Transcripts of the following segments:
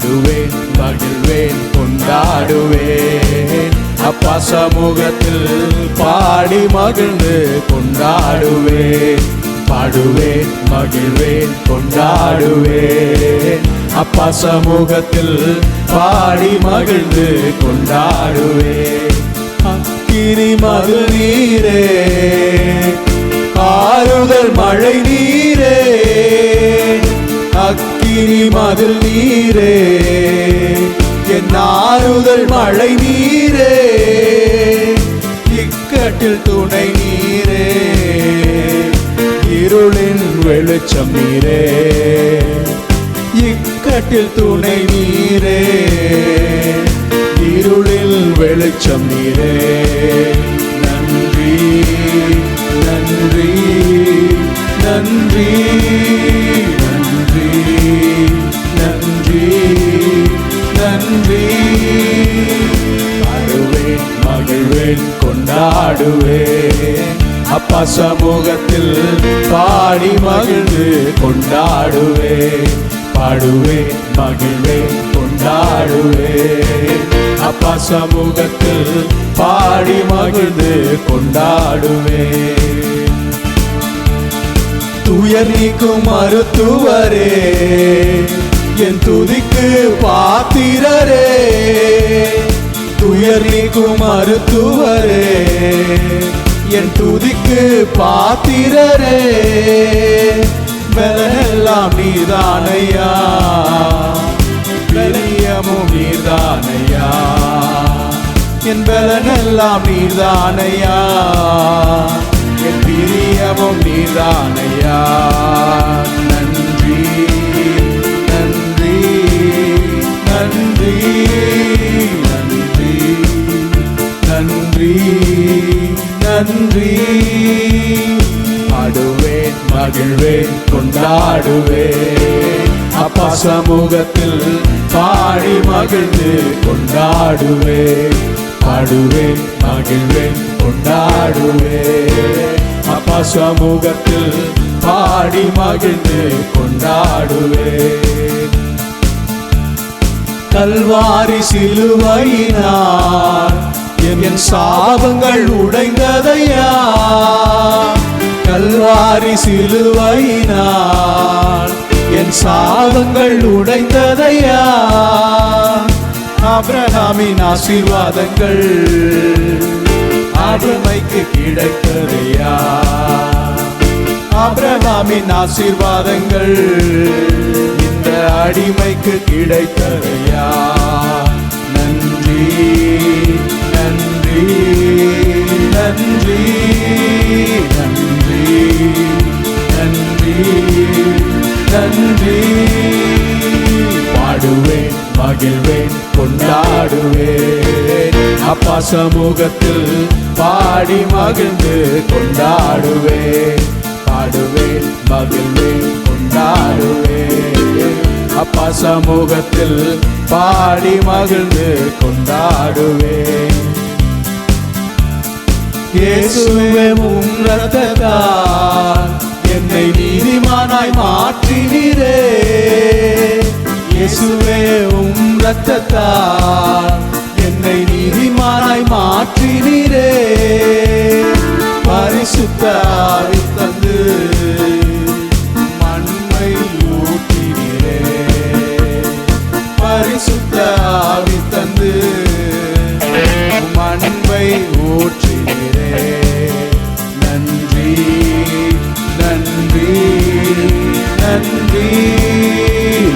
பாடுவேன் மகிழ்வேன் கொண்டாடுவேன் அப்பா சமூகத்தில் பாடி மகிழ்ந்து கொண்டாடுவேன் பாடுவேன் மகிழ்வேன் கொண்டாடுவேன் அப்பா சமூகத்தில் பாடி மகிழ்ந்து கொண்டாடுவேன் அக்கினி மது நீரே ஆறுதல் மழை நீரே அக்கினி மதில் நீரே என் ஆறுதல் மழை நீரே இக்கட்டில் துணை நீரே இருளின் வெளிச்சம் நீரே இக்கட்டில் துணை நீரே இருளில் வெளிச்சம் நீரே நன்றி நன்றி நன்றி நன்றி நன்றி நன்றி பாடுவேன் மகிழ்வேன் கொண்டாடுவேன் அப்பா சமூகத்தில் பாடி மகிழ்ந்து கொண்டாடுவேன் பாடுவேன் மகிழ்வேன் கொண்டாடுவேன் அப்பா சமூகத்தில் பாடி மகிழ்ந்து கொண்டாடுவேன் துயர் நீக்கும் மருத்துவரே என் துதிக்கு பாத்திரரே துயர் நீக்கும் மருத்துவரே என் துதிக்கு பாத்திரரே பலனெல்லாம் நீதானையா பிரியமும் நீதானையா என் பலனெல்லாம் நீதானையா என் பிரியமும் நீதானையா நன்றி நன்றி நன்றி நன்றி நன்றி நன்றி பாடுவேன் மகிழ்வேன் கொண்டாடுவேன் அப்பா சமூகத்தில் பாடி மகிழ்ந்து கொண்டாடுவேன் பாடுவேன் மகிழ்வேன் கொண்டாடுவேன் அப்பா சமூகத்தில் பாடி மகிழ்ந்து கொண்டாடுவேன் கல்வாரி சிலுவையினார் என் சாபங்கள் உடைந்ததையா கல்வாரி சிலுவையினார் என் சாபங்கள் உடைந்ததையா ஆபிரகாமின் ஆசீர்வாதங்கள் ஆபிரமைக்கு கிடைத்ததையா ஆபிரகாமின் ஆசீர்வாதங்கள் இந்த அடிமைக்கு கிடைத்ததையா நன்றி நன்றி நன்றி நன்றி நன்றி நன்றி பாடுவேன் மகிழ்வேன் கொண்டாடுவேன் அப்பா சமூகத்தில் பாடி மகிழ்ந்து கொண்டாடுவேன் பாடுவேன் மகிழ்வேன் கொண்டாடுவேன் அப்பா சமூகத்தில் பாடி மகிழ்ந்து கொண்டாடுவேன் இயேசுவே உம் இரத்தத்தால் என்னை நீதிமானாய் மாற்றினீரே இயேசுவே உம் இரத்தத்தால் என்னை நீதிமானாய் மாற்றினீரே பரிசுத்த ஆவி தந்து மண்மை ஊற்றினீரே பரிசுத்த ஆவி தந்து மண்மை ஊற்றினீரே நன்றி நன்றி நன்றி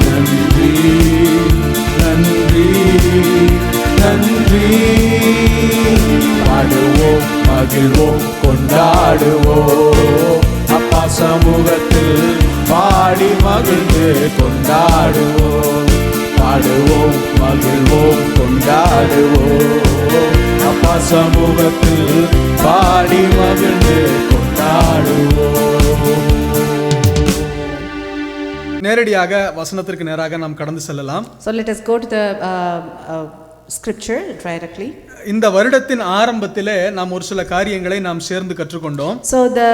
நன்றி நன்றி நன்றி பாடுவோம் மகிழ்வோம் கொண்டாடுவோம் அப்பா சமூகத்தில் பாடி மகிழ்ந்து கொண்டாடுவோம் பாடுவோம் மகிழ்வோம் கொண்டாடுவோம் அப்பா சமூகத்தில் பாடி மகிழ்ந்து கொண்டாடுவோம். நேரடியாக வசனத்திற்கு நேராக நாம் கடந்து செல்லலாம். So let us go to the scripture directly. இந்த வருடத்தின் ஆரம்பத்திலே நாம் ஒரு சில காரியங்களை நாம் சேர்ந்து கற்றுக்கொண்டோம். So the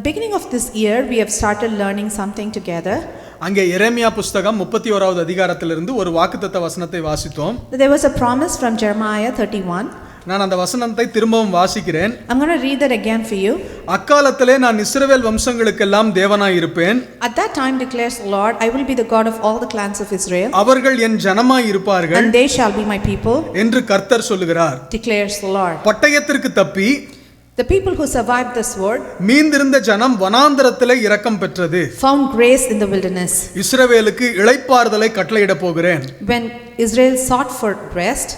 beginning of this year we have started learning something together. அங்கே எரேமியா புஸ்தகம் 31வது அதிகாரத்திலிருந்து ஒரு வாக்குத்தத்த வசனத்தை வாசித்தோம். There was a promise from Jeremiah 31. நான் அந்த வசனத்தை திரும்பவும் வாசிக்கிறேன். I'm going to read that again for you. அக்காலத்திலே நான் இஸ்ரவேல் வம்சங்களுக்கெல்லாம் தேவனாய் இருப்பேன். At that time declares the Lord, I will be the God of all the clans of Israel. அவர்கள் என் ஜனமாய் இருப்பார்கள். And they shall be my people. என்று கர்த்தர் சொல்லுகிறார். Declares the Lord. பட்டயத்திற்கு தப்பி The people who survived this word மீந்திருந்த ஜனம் வனாந்தரத்திலே இரக்கம் பெற்றது. found grace in the wilderness. இஸ்ரவேலுக்கு இளைப்பாறுதலை கட்டளையிட போகிறேன். When Israel sought for rest,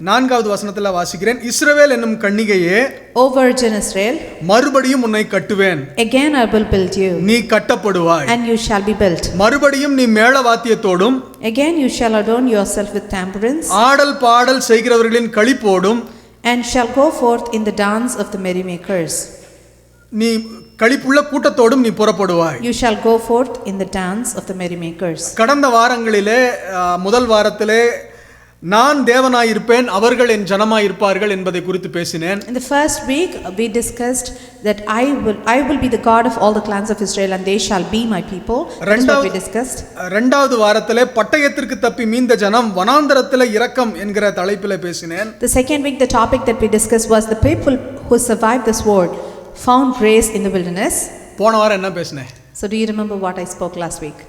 4வது வசனத்துல வாசிக்கிறேன். இஸ்ரவேல் என்னும் கன்னிகையே, O virgin Israel, மறுபடியும் உன்னை கட்டுவேன். again I will build you. நீ கட்டப்படுவாய். And you shall be built. மறுபடியும் நீ மேளவாத்தியத்தோடும் Again you shall adorn yourself with tambourines. ஆடல் பாடல் செய்கிறவர்களின் களிப்போடும் And shall go forth in the dance of the merrymakers. நீ களிப்புள்ள கூட்டத்தோடும் நீ புறப்படுவாய். You shall go forth in the dance of the merrymakers. கடந்த வாரங்களிலே முதல் வாரத்திலே நான் தேவனாய் இருப்பேன், அவர்கள் என் ஜனமாய் இருப்பார்கள் என்பதை குறித்து பேசினேன். In the first week we discussed that I will be the God of all the clans of Israel and they shall be my people. That's what we discussed. இரண்டாவது வாரத்திலே பட்டயத்திற்கு தப்பி மீந்த ஜனம் வனாந்தரத்திலே இரக்கம் என்கிற தலைப்பிலே பேசினேன். The second week the topic that we discussed was the people who survived this war found grace in the wilderness. போன வாரம் என்ன பேசினேன்? So do you remember what I spoke last week?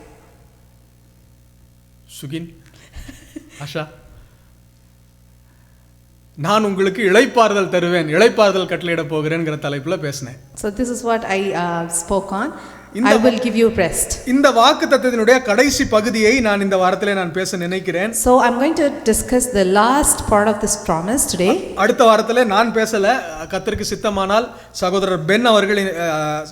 சுகின், Asha, நான் உங்களுக்கு இளைப்பாறுதல் தருவேன், இளைப்பாறுதல் கட்டளையிட போகிறேன்ங்கிற தலைப்புல பேசினேன். So this is what I spoke on. I will give you rest. இந்த வாக்குத்தத்தத்தினுடைய கடைசி பகுதியை நான் இந்த வாரத்திலே நான் பேச நினைக்கிறேன். So I'm going to discuss the last part of this promise today. அடுத்த வாரத்திலே நான் பேசல, கர்த்தருக்கு சித்தமானால் சகோதரர் பென் அவர்கள்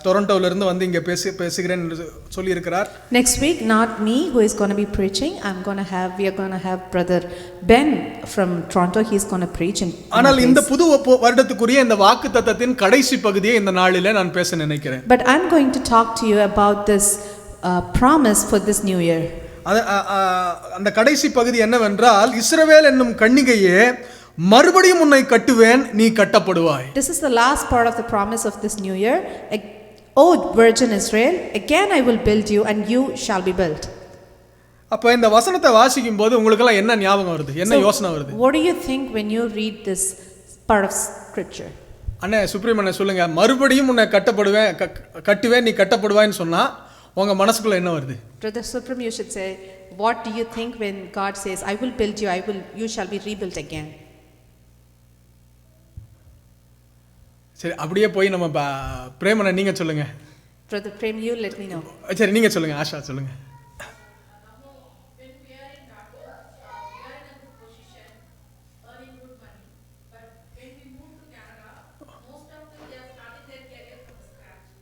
டொரண்டோல இருந்து வந்து இங்க பேசுகிறேன் என்று சொல்லி இருக்கிறார். Next week not me who is going to be preaching. We are going to have brother Ben from Toronto. He is going to preach in ஆனால் இந்த புது வருடத்துக்குரிய இந்த வாக்குத்தத்தத்தின் கடைசி பகுதியை இந்த நாளிலே நான் பேச நினைக்கிறேன். But I'm going to talk to you about this promise for this new year. அந்த கடைசி பகுதி என்னவென்றால், இஸ்ரவேல் என்னும் கன்னிகையே, மறுபடியும் உன்னை கட்டுவேன், நீ கட்டப்படுவாய். This is the last part of the promise of this new year. O virgin Israel, again I will build you and you shall be built. அப்ப இந்த வசனத்தை வாசிக்கும் போது உங்களுக்கு எல்லாம் என்ன ஞாபகம் வருது, என்ன யோசனை வருது? What do you think when you read this part of scripture? அண்ணே சுப்ரீமண்ணே சொல்லுங்க, மறுபடியும் உன்னை கட்டுவேன் நீ கட்டப்படுவாய்ன்னு சொன்னா உங்க மனசுக்குள்ள என்ன வருது? Brother Supreme, you should say, what do you think when God says I will build you, you shall be rebuilt again? சரி, அப்படியே போய் நம்ம பிரேமண்ணே நீங்க சொல்லுங்க. Brother Prem, you let me know. சரி, நீங்க சொல்லுங்க. ஆஷா சொல்லுங்க.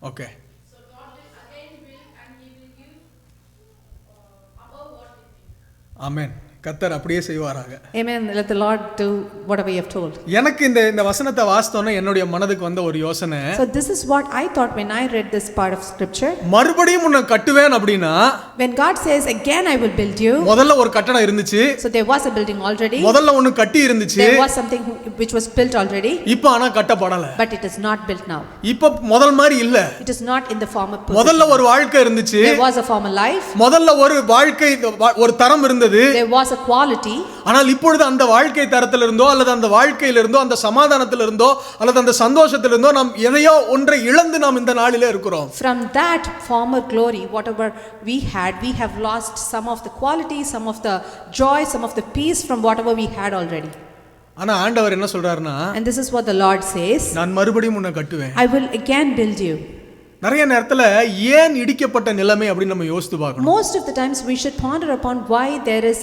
Okay. So God will again build and He will give above what we think. Amen. கர்த்தர் அப்படியே செய்வாராக. Amen. Let the Lord do whatever you have told. எனக்கு இந்த வசனத்தை வாசித்தோனே என்னுடைய மனதுக்கு வந்த ஒரு யோசனை. So this is what I thought when I read this part of scripture. மறுபடியும் உன்னை கட்டுவேன் அப்படினா, when God says again I will build you, முதல்ல ஒரு கட்டடம் இருந்துச்சு. So there was a building already. முதல்ல ஒன்னு கட்டி இருந்துச்சு. There was something which was built already. இப்போ ஆனா கட்டப்படல. But it is not built now. இப்போ முதல் மாதிரி இல்ல. It is not in the former position. முதல்ல ஒரு வாழ்க்கை இருந்துச்சு. There was a former life. முதல்ல ஒரு வாழ்க்கை, ஒரு தரம் இருந்தது. There was a quality. ஆனால் இப்பொழுது அந்த வாழ்க்கை தரத்திலிருந்தோ அல்லது அந்த வாழ்க்கையிலிருந்தோ அந்த சமாதானத்திலிருந்தோ அல்லது அந்த சந்தோஷத்திலிருந்தோ நாம் எதையோ ஒன்றை இழந்து நாம் இந்த நாளிலே இருக்கிறோம். From that former glory, whatever we had, we have lost some of the quality, some of the joy, some of the peace from whatever we had already. ஆனா ஆண்டவர் என்ன சொல்றாருன்னா, and this is what the Lord says, நான் மறுபடியும் உன்னை கட்டுவேன். I will again build you. நிறைய நேரத்துல ஏன் இடிக்கப்பட்ட நிலைமை அப்படி நம்ம யோசித்து பார்க்கணும். Most of the times we should ponder upon why there is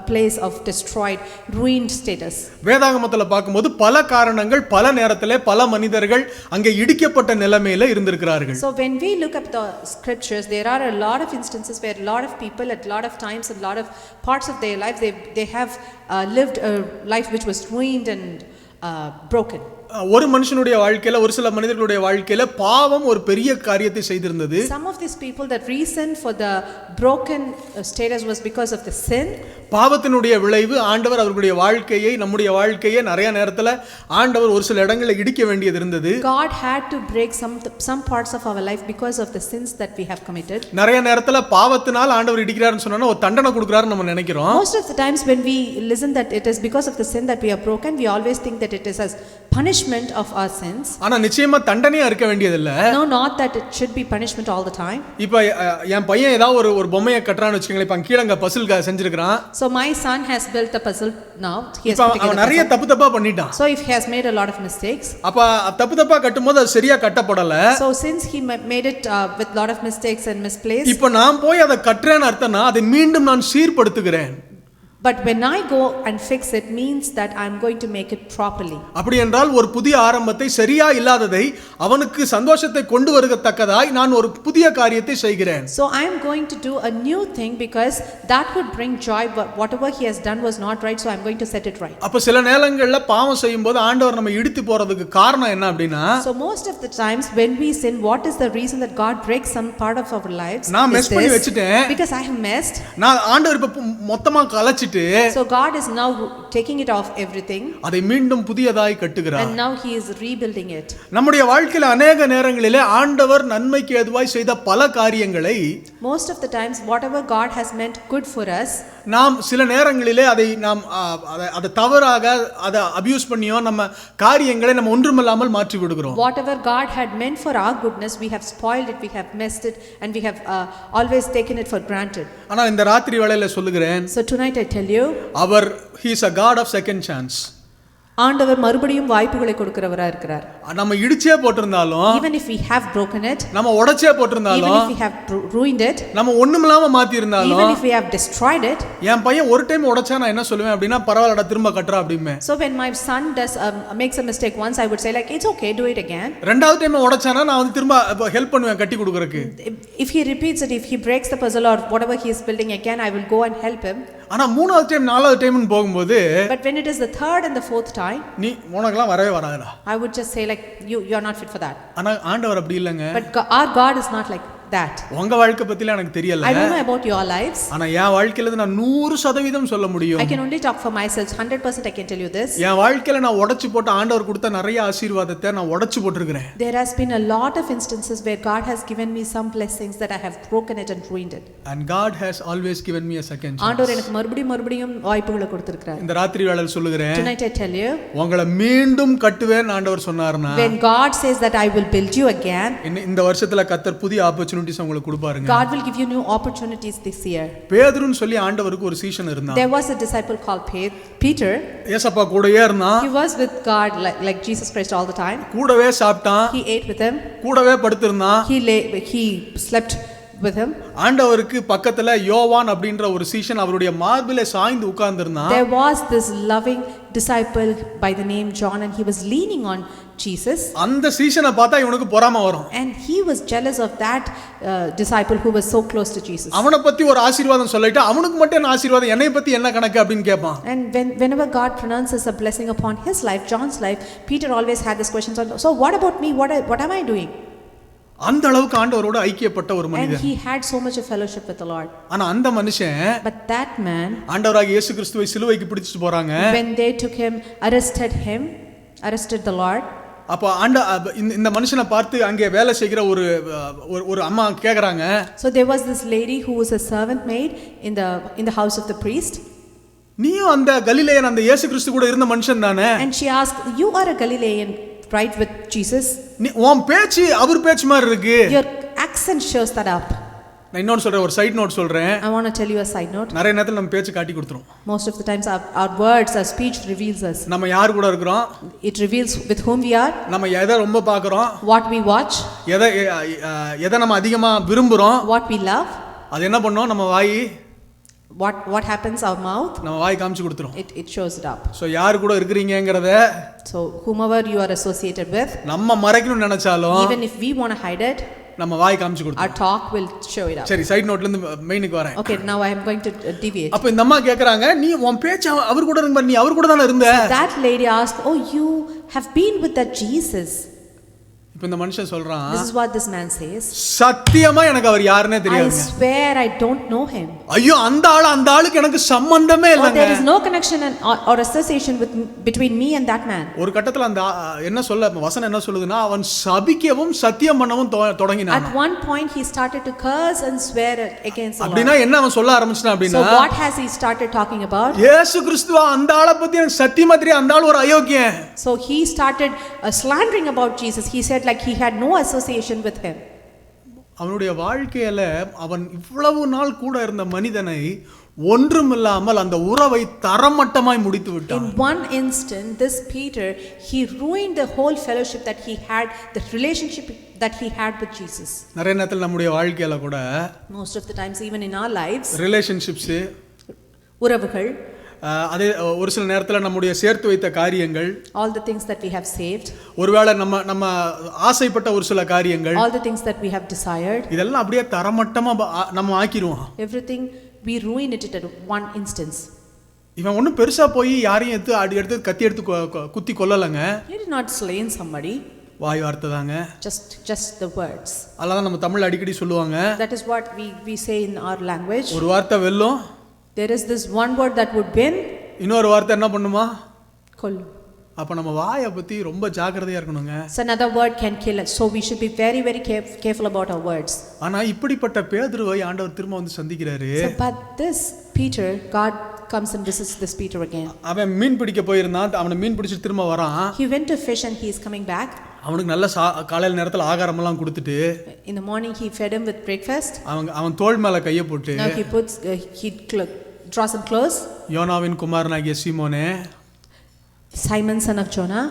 a place of destroyed, ruined status. வேதாகமத்துல பார்க்கும்போது பல காரணங்கள், பல நேரத்திலே பல மனிதர்கள் அங்கே இடிக்கப்பட்ட நிலைமையில இருந்திருக்கிறார்கள். So when we look up the scriptures, there are a lot of instances where a lot of people at a lot of times and a lot of parts of their life they have lived a life which was ruined and broken. ஒரு மனுஷனுடைய வாழ்க்கையில, ஒரு சில மனிதர்களுடைய வாழ்க்கையில பாவம் ஒரு பெரிய காரியத்தை செய்திருந்தது. Some of these people, the reason for the broken status was because of the sin. பாவத்தினுடைய விளைவு ஆண்டவர் அவர்களுடைய வாழ்க்கையை, நம்முடைய வாழ்க்கையை நிறைய நேரத்துல ஆண்டவர் ஒரு சில இடங்களில் இடிக்க வேண்டியது இருந்தது. God had to break some parts of our life because of the sins that we have committed. நிறைய நேரத்துல பாவத்தினால் ஆண்டவர் இடிக்கிறாருன்னு சொன்னா ஒரு தண்டனை கொடுக்கறாருன்னு நம்ம நினைக்கிறோம். Most of the times when we listen that it is because of the sin that we are broken, we always think that it is as punishment of our sins. ஆனா நிச்சயமா தண்டனையா இருக்க வேண்டியது இல்ல. No, not that it should be punishment all the time. இப்போ என் பையன் ஏதாவது ஒரு பொம்மையை கட்டறான்னு வெச்சுங்களேன். இப்ப கீழங்க Basil செஞ்சிருக்கான். So my son has built a puzzle now. He has put together. நிறைய தப்பு பண்ணிட்டான். So if he has made a lot of mistakes. அப்ப தப்பு கட்டும்போது அது சரியா கட்டப்படல. So since he made it with lot of mistakes and misplaced. இப்போ நான் போய் அதை கட்டறேன்னு அர்த்தம்னா அதை மீண்டும் நான் சீர்படுத்துகிறேன். But when I go and fix it means that I am going to make it properly. அப்படி என்றால் ஒரு புதிய ஆரம்பத்தை, சரியா இல்லாததை அவனுக்கு சந்தோஷத்தை கொண்டு வருகத்தக்கதாய் நான் ஒரு புதிய காரியத்தை செய்கிறேன். So I am going to do a new thing because that would bring joy, but whatever he has done was not right, so I am going to set it right. அப்ப சில நேரங்கள்ல பாவம் செய்யும்போது ஆண்டவர் நம்ம இடித்து போறதுக்கு காரணம் என்ன அப்படினா, so most of the times when we sin, what is the reason that God breaks some part of our lives? நான் மெஸ் பண்ணி வெச்சிட்டேன். Because I have messed. நான் ஆண்டவர் இப்ப மொத்தமா கலச்சிட்டு, so God is now taking it off everything. அதை மீண்டும் புதியதாய் கட்டுகிறார். And now he is rebuilding it. நம்முடைய வாழ்க்கையில अनेक நேரங்களிலே ஆண்டவர் நன்மைக்கு ஏதுவாய் செய்த பல காரியங்களை, most of the times whatever God has meant good for us, நாம் சில நேரங்களிலே அதை தவறாக அதை அபியூஸ் பண்ணியோ நம்ம காரியங்களை நம்ம ஒன்றுமில்லாமல் மாற்றி விடுகிறோம். whatever God had meant for our goodness, we have spoiled it, we have messed it, and we have always taken it for granted. ஆனா இந்த ராத்திரி வேளையில சொல்லுகிறேன், so tonight I tell you, he is a God of second chance. ஆண்டவர் மறுபடியும் வாய்ப்புகளை கொடுக்கிறவரா இருக்கிறார். நம்ம இடிச்சே போட்டிருந்தாலும், even if we have broken it, நம்ம உடைச்சே போட்டிருந்தாலும், even if we have ruined it, நம்ம ஒண்ணுமில்லாம மாத்தி இருந்தாலும், even if we have destroyed it, என் பையன் ஒரு டைம் உடைச்சா நான் என்ன சொல்லுவேன் அப்படினா, பரவாயில்லடா திரும்ப கட்டறா அப்படிமே. so when my son does makes a mistake once, I would say like it's okay, do it again. ரெண்டாவது டைம் உடைச்சானா நான் வந்து திரும்ப ஹெல்ப் பண்ணுவேன் கட்டி கொடுக்கறதுக்கு. if he repeats it, if he breaks the puzzle or whatever he is building again, I will go and help him. ஆனா மூணாவது time நாலாவது டைம்னு போகும்போது, but when it is the third and the fourth time, நீ உனக்கெல்லாம் வரவே வராதுடா, I would just say like you are not fit for that. ஆனா ஆண்டவர் அப்படி இல்லங்க. but our God is not like that. உங்க வாழ்க்கை பத்தில எனக்கு தெரியல. I don't know about your lives. ஆனா என் வாழ்க்கையில நான் 100% சொல்ல முடியும். I can only talk for myself. 100% I can tell you this. என் வாழ்க்கையில நான் உடைச்சு போட்ட ஆண்டவர் கொடுத்த நிறைய ஆசீர்வாதத்தை நான் உடைச்சு போட்டுருக்கேன். There has been a lot of instances where God has given me some blessings that I have broken it and ruined it. And God has always given me a second chance. ஆண்டவர் எனக்கு மறுபடியும் வாய்ப்புகளை கொடுத்திருக்கிறார். இந்த ராத்திரி வேளையில சொல்லுகிறேன், Tonight I tell you, உங்களை மீண்டும் கட்டுவேன் ஆண்டவர் சொன்னார்னா, when God says that I will build you again, இந்த வருஷத்துல கர்த்தர் புதிய ஆப்பர்சூனிட்டிஸ் உங்களுக்கு கொடுப்பாருங்க. God will give you new opportunities this year. பேதுருன்னு சொல்லி ஆண்டவருக்கு ஒரு சீஷன் இருந்தான். There was a disciple called Peter. ஏசப்பா கூடவே இருந்தான். He was with God like Jesus Christ all the time. கூடவே சாப்பிட்டான். He ate with him. கூடவே படுத்திருந்தான். He slept with him. ஆண்டவருக்கு பக்கத்துல யோவான் அப்படிங்கற ஒரு சீஷன் அவருடைய மார்பிலே சாய்ந்து உட்கார்ந்திருந்தான். There was this loving disciple by the name John, and he was leaning on Jesus. அந்த சீஷனை பார்த்தா இவனுக்கு பொறாமை வரும். And he was jealous of that disciple who was so close to Jesus. அவனை பத்தி ஒரு ஆசீர்வாதம் சொல்லிட்டு அவனுக்கு மட்டும் என்ன ஆசீர்வாதம், என்னை பத்தி என்ன கணக்கு அப்படினு கேட்பான். And whenever God pronounces a blessing upon his life, John's life, Peter always had this question, so what about me, what am I doing? அந்த அளவுக்கு ஆண்டவரோட ஐக்கியப்பட்ட ஒரு மனிதன். And he had so much of fellowship with the Lord. ஆனா அந்த மனுஷன், but that man, ஆண்டவராகிய இயேசு கிறிஸ்துவை சிலுவைக்கு பிடிச்சிட்டு போறாங்க. when they took him, arrested the Lord. அப்ப இந்த மனுஷனை பார்த்து அங்கே வேலை செய்கிற ஒரு அம்மா கேக்குறாங்க. So there was this lady who was a servant maid in the house of the priest. நீயும் அந்த கலிலேயன் அந்த இயேசு கிறிஸ்து கூட இருந்த மனுஷன் தானே? And she asked, you are a Galilean, right, with Jesus? உன் பேச்சு அவர் பேச்சு மாதிரி இருக்கு. Your accent shows that up. நான் இன்னொரு சொல்றேன், ஒரு சைடு நோட் சொல்றேன். I want to tell you a side note. நிறைய நேரத்துல நம்ம பேச்சு காட்டி கொடுத்துரும். Most of the times our words, our speech reveals us. நம்ம யார் கூட இருக்கறோம்? It reveals with whom we are. நம்ம எதை ரொம்ப பார்க்கறோம்? What we watch. எதை நம்ம அதிகமா விரும்புறோம்? What we love. அது என்ன பண்ணும்? நம்ம வாய் what happens, our mouth, நம்ம வாய் காமிச்சு கொடுத்துரும். it shows it up. So யார் கூட இருக்கறீங்கங்கறத, so whomever you are associated with, நம்ம மறைக்கணும்னு நினைச்சாலும், even if we want to hide it, நம்ம வாய் காமிச்சு கொடுத்தோம். our talk will show it up. சரி, சைடு நோட்ல இருந்து மெயினுக்கு வரேன். Okay, now I am going to deviate. அப்ப இந்த அம்மா கேக்குறாங்க, நீ உன் பேச்சு அவர் கூட இருந்த, நீ அவர் கூட தானே இருந்த? That lady asked, oh, you have been with that Jesus. இப்ப இந்த மனுஷன் சொல்றான், This is what this man says. சத்தியமா எனக்கு அவர் யாருன்னே I தெரியாது. swear I don't know him. ஐயோ, அந்த ஆளுக்கு எனக்கு சம்பந்தமே Or இல்லங்க. there is no connection or association between me and that man. ஒரு கட்டத்துல அந்த என்ன சொல்ல வசனம் என்ன சொல்லுதுன்னா, அவன் சபிக்கவும் சத்தியம் பண்ணவும் தொடங்கினான். At one point he started to curse and swear against the Lord. அப்படினா என்ன அவன் சொல்ல ஆரம்பிச்சான் அப்படினா, So what has he started talking about? இயேசு கிறிஸ்துவ அந்த ஆளை பத்தி எனக்கு சத்தியமா தெரியும், அந்த ஆள் ஒரு அயோக்கியன். So he started slandering about Jesus. He said like he had no association with him. அவனுடைய வாழ்க்கையில அவன் இவ்வளவு நாள் கூட இருந்த மனிதனை ஒன்றுமில்லாமல் அந்த உறவை தரமட்டமாய் முடித்து விட்டான். In one instant, this Peter, he ruined the whole fellowship that he had, the relationship that he had with Jesus. நிறைய நேரத்துல நம்முடைய வாழ்க்கையில கூட Most of the times, even in our lives, relationships, உறவுகள், அதே ஒரு சில நேரத்துல நம்முடைய சேர்த்து வைத்த காரியங்கள், all the things that we have saved, ஒருவேளை நம்ம ஆசைப்பட்ட ஒரு சில காரியங்கள், all the things that we have desired, இதெல்லாம் அப்படியே தரமட்டமா நம்ம ஆக்கிடுவோம். everything we ruin it at one instance. இவன் ஒன்றும் பெருசா போய் யாரையும் எடுத்து கத்தி எடுத்து குத்தி கொல்லலைங்க. He did not slain somebody. வாய் வார்த்தை தாங்க. Just the words. அதெல்லாம் நம்ம தமிழ்ல அடிக்கடி சொல்லுவாங்க. That is what we say in our language. ஒரு வார்த்தை வெல்லும். There is this one word that would win. இன்னொரு வார்த்தை என்ன பண்ணுமா? கொல்லும். அப்ப நம்ம வாயை பத்தி ரொம்ப ஜாக்கிரதையா இருக்கணுங்க. So another word can kill us. So we should be very careful about our words. ஆனா இப்படிப்பட்ட பேதுருவை ஆண்டவர் திரும்ப வந்து சந்திக்கிறாரு. So but this Peter, God comes and visits this Peter again. அவன் மீன் பிடிக்க போயிருந்தான். அவனை மீன் பிடிச்சு திரும்ப வரான். He went to fish and he is coming back. அவனுக்கு நல்ல காலையில நேரத்துல ஆகாரம் எல்லாம் கொடுத்துட்டு, In the morning he fed him with breakfast. அவன் தோள் மேல கையை போட்டு, Now he draws him close. யோனாவின் குமாரனாகிய சீமோனே, Simon, son of Jonah,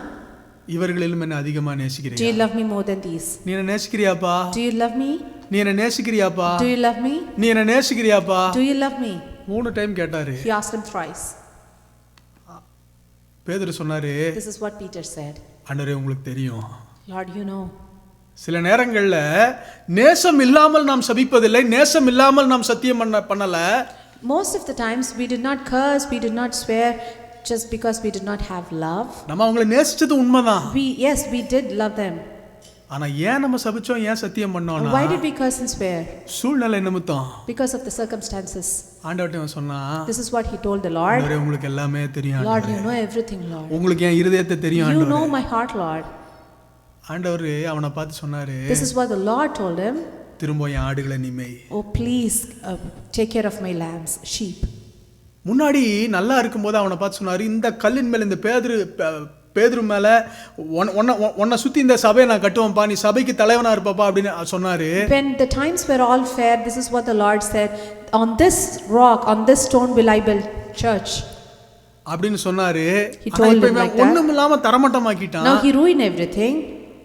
இவர்களிலும் என்ன அதிகமா do you நேசிக்கிறீங்க? love me more than these? நீ என்ன நேசிக்கிறியாப்பா? Do you love me? நீ என்ன நேசிக்கிறியாப்பா? Do you love me? நீ என்ன நேசிக்கிறியாப்பா? Do you love me? 3 time கேட்டாரு. He asked him thrice. பேதுரு சொன்னாரு, This is what Peter said. ஆண்டவரே உங்களுக்கு தெரியும். Lord, you know. சில நேரங்கள்ல நேசம் இல்லாமல் நாம் சபிப்பதில்லை, நேசம் இல்லாமல் நாம் சத்தியம் பண்ணல. Most of the times we did not curse, we did not swear just because we did not have love. நம்ம அவங்களை நேசிச்சது உண்மைதான். Yes, we did love them. ஆனா ஏன் நம்ம சபிச்சோம், ஏன் சத்தியம் பண்ணோம்னா, Why did we curse and swear? சூழ்நிலை நிமித்தம். Because of the circumstances. ஆண்டவர்ட்ட சொன்னா, This is what he told the Lord. ஆண்டவரே உங்களுக்கு எல்லாமே தெரியும். Lord, you know everything, Lord. உங்களுக்கு என் இருதயத்தை தெரியும் You know ஆண்டவரே. my heart, Lord. ஆண்டவர் அவனை பார்த்து சொன்னாரு, This is what the Lord told him. திரும்ப என் ஆடுகளை நீ மேய். Oh, please take care of my lambs, sheep. முன்னாடி நல்லா இருக்கும்போது அவனை பார்த்து சொன்னாரு, இந்த கல்லின் மேல, இந்த பேதுரு மேல உன்னை சுத்தி இந்த சபையை நான் கட்டுவேன்ப்பா, நீ சபைக்கு தலைவனா இருப்பப்பா அப்படின்னு சொன்னாரு. When the times were all fair, this is what the Lord said, on this rock, on this stone will I build church. அப்படின்னு சொன்னாரு. He told him like that. ஒண்ணும் இல்லாம தரமட்டமாக்கிட்டான். Now he ruined everything.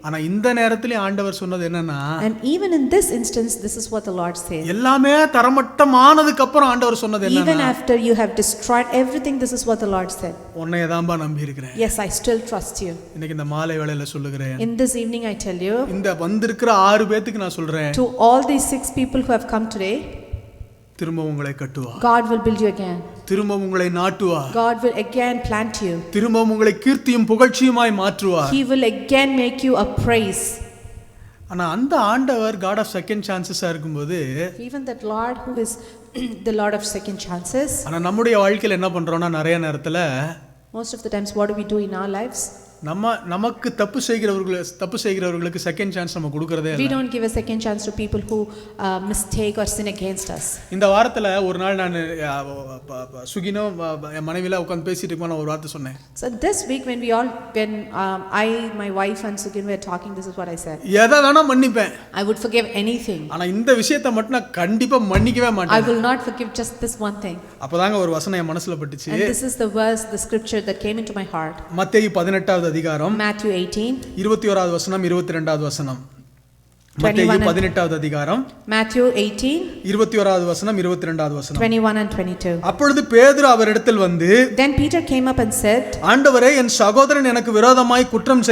ஆனா இந்த நேரத்திலே ஆண்டவர் சொன்னது என்னன்னா, And even in this instance, this is what the Lord said. எல்லாமே தரமட்டமானதுக்கு அப்புறம் ஆண்டவர் சொன்னது Even என்னன்னா, after you have destroyed everything, this is what the Lord said. உன்னையே தான்பா நம்பி இருக்கிறேன். Yes, I still trust you. இன்னைக்கு இந்த மாலை வேளையில சொல்லுகிறேன், In this evening, I tell you, இந்த வந்திருக்கிற 6 பேத்துக்கு நான் சொல்றேன், to all these 6 people who have come today, திரும்ப உங்களை கட்டுவார். God will build you again. திரும்ப உங்களை நாட்டுவார். God will again plant you. திரும்ப உங்களை கீர்த்தியும் புகழ்ச்சியுமாய் மாற்றுவார். He will again make you a praise. ஆனா அந்த ஆண்டவர் God of second chances இருக்கும்போது, Even that Lord who is the Lord of second chances, ஆனா நம்முடைய வாழ்க்கையில என்ன பண்றோம்னா, நிறைய நேரத்துல most of the times what do we do in our lives? நமக்கு தப்பு செய்கிறவர்களுக்கு செகண்ட் சான்ஸ் நம்ம கொடுக்கறதே We don't give a second chance to people who mistake or sin against us. இந்த வாரத்துல ஒரு நாள் நான் சுகினோ என் மனைவில உட்கார்ந்து பேசிட்டு இருக்கோம், நான் ஒரு வார்த்தை சொன்னேன். So this week when my wife and Sugin were talking, this is what I said. எதை வேணா மன்னிப்பேன், I would forgive anything. ஆனா இந்த விஷயத்தை மட்டும் நான் கண்டிப்பா மன்னிக்கவே I மாட்டேன். will not forgive just this one thing. அப்பதாங்க ஒரு வசனம் என் மனசுல பட்டுச்சு. And this is the verse, the scripture that came into my heart. மத்தேயு 18வது அதிகாரம், Matthew 18, 21வது வசனம், 22வது வசனம். மத்தேயு 18வது அதிகாரம், Matthew 18, 21வது வசனம், 22வது வசனம். 21 and 22. அப்பொழுது பேதுரு அவரிடத்தில் வந்து, Then Peter came up and said, ஆண்டவரே, என் சகோதரன் எனக்கு விரோதமாய் குற்றம்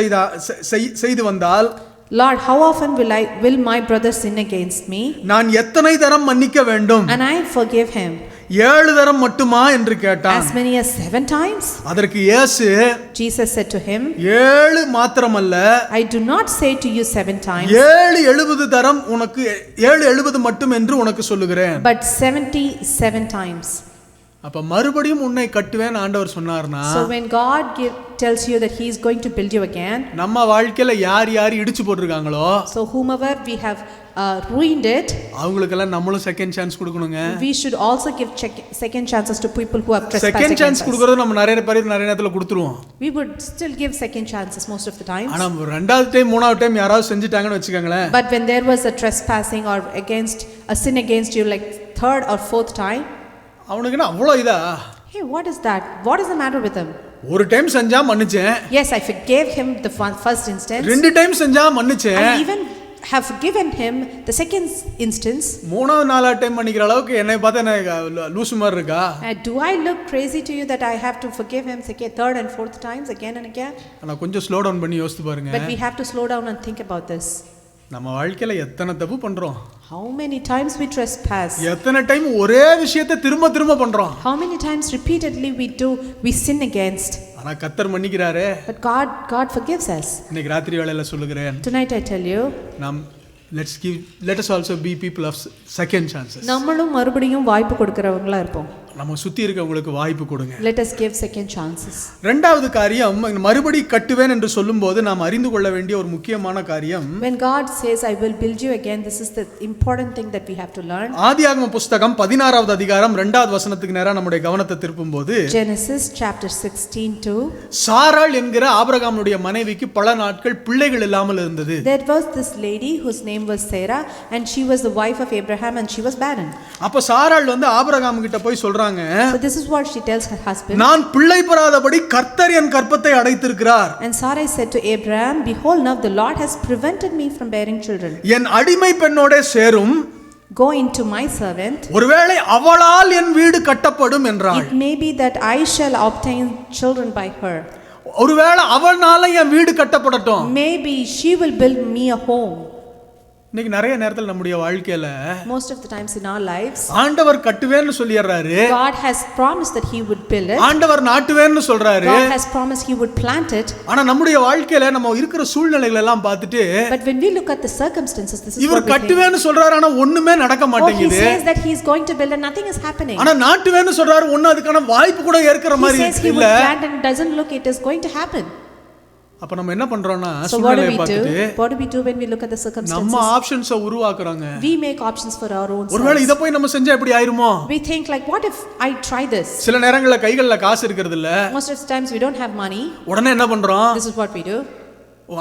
செய்து வந்தால், Lord, how often will my brother sin against me? நான் எத்தனை தரம் மன்னிக்க வேண்டும்? And I forgive him. 7 தரம் மட்டுமா என்று கேட்டான். As many as 7 times? அதற்கு இயேசு Jesus said to him, 7 மாத்திரமல்ல, I do not say to you 7 times, 70 தரம் உனக்கு 70 மட்டும் என்று உனக்கு சொல்லுகிறேன். but 77 times. அப்ப மறுபடியும் உன்னை கட்டுவேன் ஆண்டவர் சொன்னார்னா, So when God tells you that he is going to build you again, நம்ம வாழ்க்கையில யார் யார் இடிச்சு போட்டுருக்காங்களோ, so whomever we have ruined it, அவங்களுக்கெல்லாம் நம்மளும் செகண்ட் சான்ஸ் கொடுக்கணுங்க. we should also give second chances to people who have trespassed second against chance us. கொடுக்கறது நம்ம நிறைய நேரத்துல கொடுத்துருவோம். We would still give second chances most of the time. ஆனா ரெண்டாவது டைம் மூணாவது டைம் யாராவது செஞ்சிட்டாங்கன்னு வெச்சுக்கங்களேன், But when there was a trespassing or a sin against you, like third or fourth time, அவனுக்கு என்ன அவ்வளோ இதா? hey, what is that? What is the matter with him? ஒரு time செஞ்சா மன்னிச்சேன், Yes, I forgave him the first instance. 2 time செஞ்சா மன்னிச்சேன், I even have forgiven him the second instance. மூணாவது நாலாவது time மன்னிக்கிற அளவுக்கு என்னை பார்த்தா என்ன லூசு மாதிரி இருக்கா? Do I look crazy to you that I have to forgive him third and fourth times again and again? ஆனா கொஞ்சம் ஸ்லோ டவுன் பண்ணி யோசித்து பாருங்க. But we have to slow down and think about this. நம்ம வாழ்க்கையில எத்தனை தப்பு பண்றோம்? How many times we trespass? எத்தனை டைம் ஒரே விஷயத்தை திரும்ப திரும்ப பண்றோம்? How many times repeatedly we sin against? ஆனா கர்த்தர் மன்னிக்கிறாரே. But God forgives us. இன்னைக்கு ராத்திரி வேளையில சொல்லுகிறேன், Tonight I tell you, let us also be people of second chances. நம்மளும் மறுபடியும் வாய்ப்பு கொடுக்கிறவங்களா இருப்போம். நம்ம சுத்தி இருக்கவங்களுக்கு வாய்ப்பு கொடுங்க. Let us give second chances. இரண்டாவது காரியம், மறுபடி கட்டுவேன் என்று சொல்லும்போது நாம் அறிந்து கொள்ள வேண்டிய ஒரு முக்கியமான காரியம், When God says I will build you again, this is the important thing that we have to learn. ஆதியாகம புத்தகம் 16வது அதிகாரம் 2வது வசனத்துக்கு நேரா நம்முடைய கவனத்தை திருப்பும்போது, Genesis chapter 16:2, சாராள் என்கிற ஆபிரகாமுடைய மனைவிக்கு பல நாட்கள் பிள்ளைகள் இல்லாமல் இருந்தது. there was this lady whose name was Sarah, and she was the wife of Abraham, and she was barren. அப்ப சாராள் ஆபிரகாம் கிட்ட போய் சொல்றாங்க, So this is what she tells her husband. நான் பிள்ளை பெறாதபடி கர்த்தர் என் கர்ப்பத்தை அடைத்திருக்கிறார். And Sarai said to Abraham, behold, now the Lord has prevented me from bearing children. என் அடிமை பெண்ணோட சேரும், Go into my servant. ஒருவேளை அவளால் என் வீடு கட்டப்படும் என்றாள். It may be that I shall obtain children by her. ஒருவேளை அவளால என் வீடு கட்டப்படட்டும். Maybe she will build me a home. இன்னைக்கு நிறைய நேரத்துல நம்முடைய வாழ்க்கையில Most of the times in our lives, ஆண்டவர் கட்டுவேன்னு சொல்லிடுறாரு, God has promised that he would build it. ஆண்டவர் நாட்டுவேன்னு சொல்றாரு, God has promised he would plant it. ஆனா நம்முடைய வாழ்க்கையில நம்ம இருக்கிற சூழ்நிலைகள் எல்லாம் பார்த்துட்டு, But when we look at the circumstances, this is இவர் what we think. கட்டுவேன்னு சொல்றாரு, ஆனா ஒண்ணுமே நடக்க Oh, he மாட்டேங்குது. says that he is going to build and nothing is happening. ஆனா நாட்டுவேன்னு சொல்றாரு, ஒண்ணு அதுக்கான வாய்ப்பு கூட இருக்கிற He மாதிரி says he இல்ல. would plant and doesn't look it is going to happen. அப்ப நம்ம என்ன பண்றோம்னா, So what do சூழ்நிலையை we பார்த்துட்டு do? What do we do when we look at the நம்ம circumstances? ஆப்ஷன்ஸை உருவாக்குறாங்க. We make options for our own ஒருவேளை selves. இத போய் நம்ம செஞ்சா எப்படி ஆயிருமோ? We think like, what if I try this? சில நேரங்கள்ல கைகள்ல காசு இருக்கிறது இல்ல, Most of the times we don't have money. உடனே என்ன பண்றோம், This is what we do.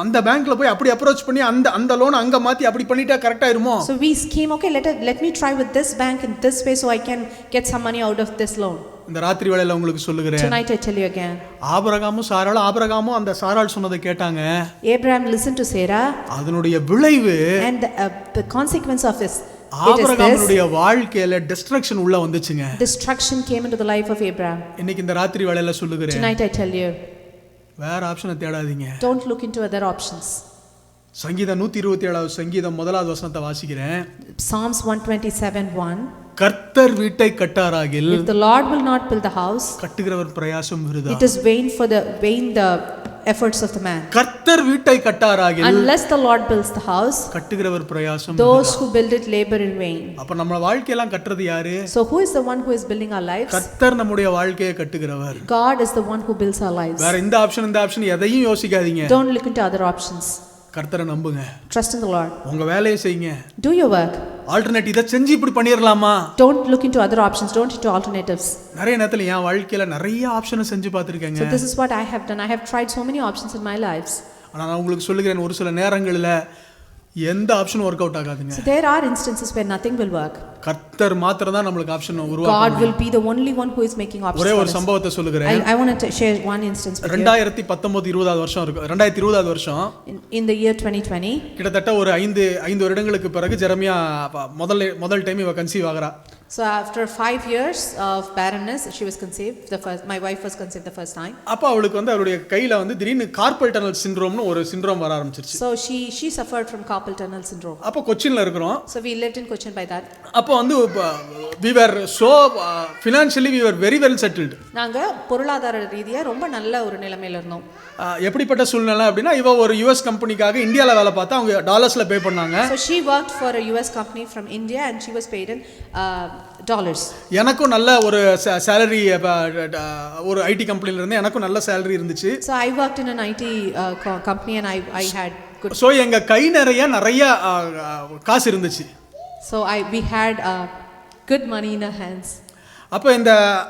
அந்த பேங்க்ல போய் அப்படி அப்ரோச் பண்ணி அந்த லோன் அங்க மாத்தி அப்படி பண்ணிட்டா correct ஆயிருமோ? So we scheme, okay, let me try with this bank in this way so I can get some money out of this loan. இந்த ராத்திரி வேளையில உங்களுக்கு சொல்லுகிறேன், Tonight I tell you again. ஆபிரகாமும் அந்த சாராள் சொன்னதை கேட்டாங்க. Abraham listened to Sarah. அதனுடைய விளைவு, And the consequence of this, ஆபிரகாமுடைய வாழ்க்கையில டிஸ்ட்ரக்ஷன் உள்ள வந்துச்சுங்க. destruction came into the life of Abraham. இன்னைக்கு இந்த ராத்திரி வேளையில சொல்லுகிறேன், Tonight I tell you, வேற ஆப்ஷனை தேடாதீங்க. don't look into other options. சங்கீதம் 127வது சங்கீதம் 1வது வசனத்தை வாசிக்கிறேன். Psalms 127:1. கர்த்தர் வீட்டை கட்டாராகில், If the Lord will not build the house, கட்டுகிறவர் பிரயாசம் விருதா. it is vain the efforts of the man. கர்த்தர் வீட்டை கட்டாராகில், Unless the Lord builds the house, கட்டுகிறவர் பிரயாசம் those விருதா. who build it labor in vain. அப்ப நம்ம வாழ்க்கையெல்லாம் கட்டுறது யாரு? So who is the one who is building our lives? கர்த்தர் நம்முடைய வாழ்க்கையை கட்டுகிறவர். God is the one who builds our lives. வேற இந்த ஆப்ஷன் எதையும் யோசிக்காதீங்க. Don't look into other options. கர்த்தரை நம்புங்க. Trust in the Lord. உங்க வேலையை செய்யுங்க. Do your work. ஆல்டர்னேட் இத செஞ்சு இப்படி பண்ணிரலாமா? Don't look into other options. Don't into alternatives. நிறைய நேரத்துல என் வாழ்க்கையில நிறைய ஆப்ஷனை செஞ்சு பார்த்திருக்கேங்க. So this is what I have done. I have tried so many options in my lives. ஆனா நான் உங்களுக்கு சொல்லுகிறேன், ஒரு சில நேரங்களில எந்த ஆப்ஷனும் ஒர்க் அவுட் ஆகாதுங்க. So there are instances where nothing will work. கர்த்தர் மாத்திரம் தான் நமக்கு option உருவாக்குவார். God will be the only one who is making options. ஒரே for ஒரு us. சம்பவத்தை சொல்லுகிறேன். I want to share one instance with you. 2019-20வது வருஷம் இருக்கு. 2020வது வருஷம் In the year 2020, கிட்டத்தட்ட ஒரு 5 வருடங்களுக்கு பிறகு ஜெரமியா முதல் டைம் இவ conceive ஆகுறா. So after 5 years of barrenness, she was conceived. My wife was conceived the first time. அப்போ அவளுக்கு வந்து அவருடைய கையில வந்து திடீர்னு கார்பல் டனல் சிண்ட்ரோம்னு ஒரு சிண்ட்ரோம் வர ஆரம்பிச்சிருச்சு. So she suffered from carpal tunnel syndrome. அப்போ கொச்சின்ல இருக்கிறோம். So we lived in Cochin by that. அப்போ வந்து we were so financially we were very well settled. நாங்க பொருளாதார ரீதியா ரொம்ப நல்ல ஒரு நிலைமையில இருந்தோம். எப்படிப்பட்ட சூழ்நிலை அப்படின்னா இவ ஒரு யுஎஸ் கம்பெனிக்காக இந்தியால வேலை பார்த்தா அவங்க டாலர்ஸ்ல பே பண்ணாங்க. So she worked for a US company from India and she was paid in dollars. எனக்கும் நல்ல ஒரு salary ஒரு ஐடி கம்பெனில இருந்து எனக்கும் நல்ல salary இருந்துச்சு. So I worked in an IT company and I had good. So எங்க கை நிறைய காசு இருந்துச்சு. So we had good money in our hands. அப்போ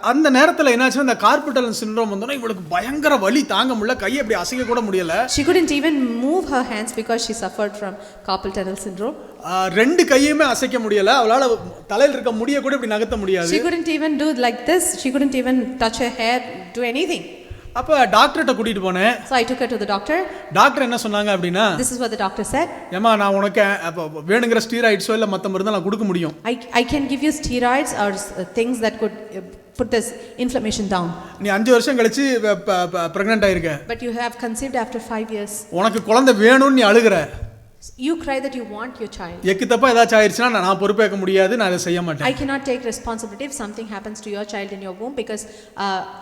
அந்த நேரத்தில் என்னாச்சுன்னா இந்த கார்பல் டனல் சிண்ட்ரோம் வந்தோன்னா இவளுக்கு பயங்கர வலி தாங்க முடியல, கையை அப்படி அசைக்க கூட முடியல. She couldn't even move her hands because she suffered from carpal tunnel syndrome. ரெண்டு கையுமே அசைக்க முடியல, அவளால தலையில இருக்க முடிய கூட இப்படி நகர்த்த முடியாது. She couldn't even do like this. She couldn't even touch her hair, do anything. அப்ப டாக்டர்ட்ட கூட்டிட்டு போனேன். So I took her to the doctor. Doctor என்ன சொன்னாங்க அப்படினா, This is what the doctor said. ஏமா நான் உனக்கு வேணுங்கிற ஸ்டீராய்ட்ஸோ இல்ல மத்த மருந்து நான் கொடுக்க முடியும். I can give you steroids or things that could put this inflammation down. நீ 5 வருஷம் கழிச்சு பிரெக்னன்ட் ஆயிருக்க. But you have conceived after 5 years. உனக்கு குழந்தை வேணும்னு நீ அழுகுற. You cry that you want your child. Egg தப்பா ஏதாச்சும் ஆயிருச்சுனா நான் பொறுப்பேற்க முடியாது, நான் அதை செய்ய மாட்டேன். I cannot take responsibility if something happens to your child in your womb because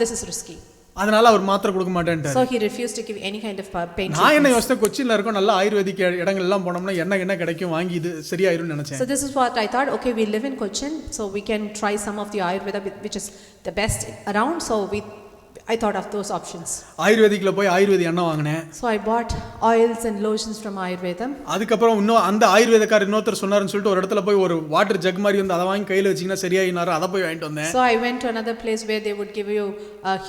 this is risky. அதனால அவர் மாத்திரை கொடுக்க மாட்டேன்ட்டார். So he refused to give any kind of pain. நான் என்ன யோசிச்சேன், கொச்சின்ல இருக்க நல்ல ஆயுர்வேதிக் இடங்கள் எல்லாம் போனோம்னா என்ன கிடைக்கும் வாங்கி இது சரியாயிரும்னு நினைச்சேன். So this is what I thought, okay, we live in Cochin, so we can try some of the ayurveda which is the best around. So I thought of those options. ஆயுர்வேதிக்ல போய் ஆயுர்வேதி எண்ணெய் வாங்கினேன். So I bought oils and lotions from Ayurvedam. அதுக்கு அப்புறம் இன்னும் அந்த ஆயுர்வேதக்காரர் இன்னொருத்தர் சொன்னாருன்னு சொல்லிட்டு ஒரு இடத்துல போய் ஒரு வாட்டர் ஜக் மாதிரி வந்து அதை வாங்கி கையில வச்சீங்கன்னா சரியாயினாரு, அதை போய் வாங்கிட்டு வந்தேன். So I went to another place where they would give you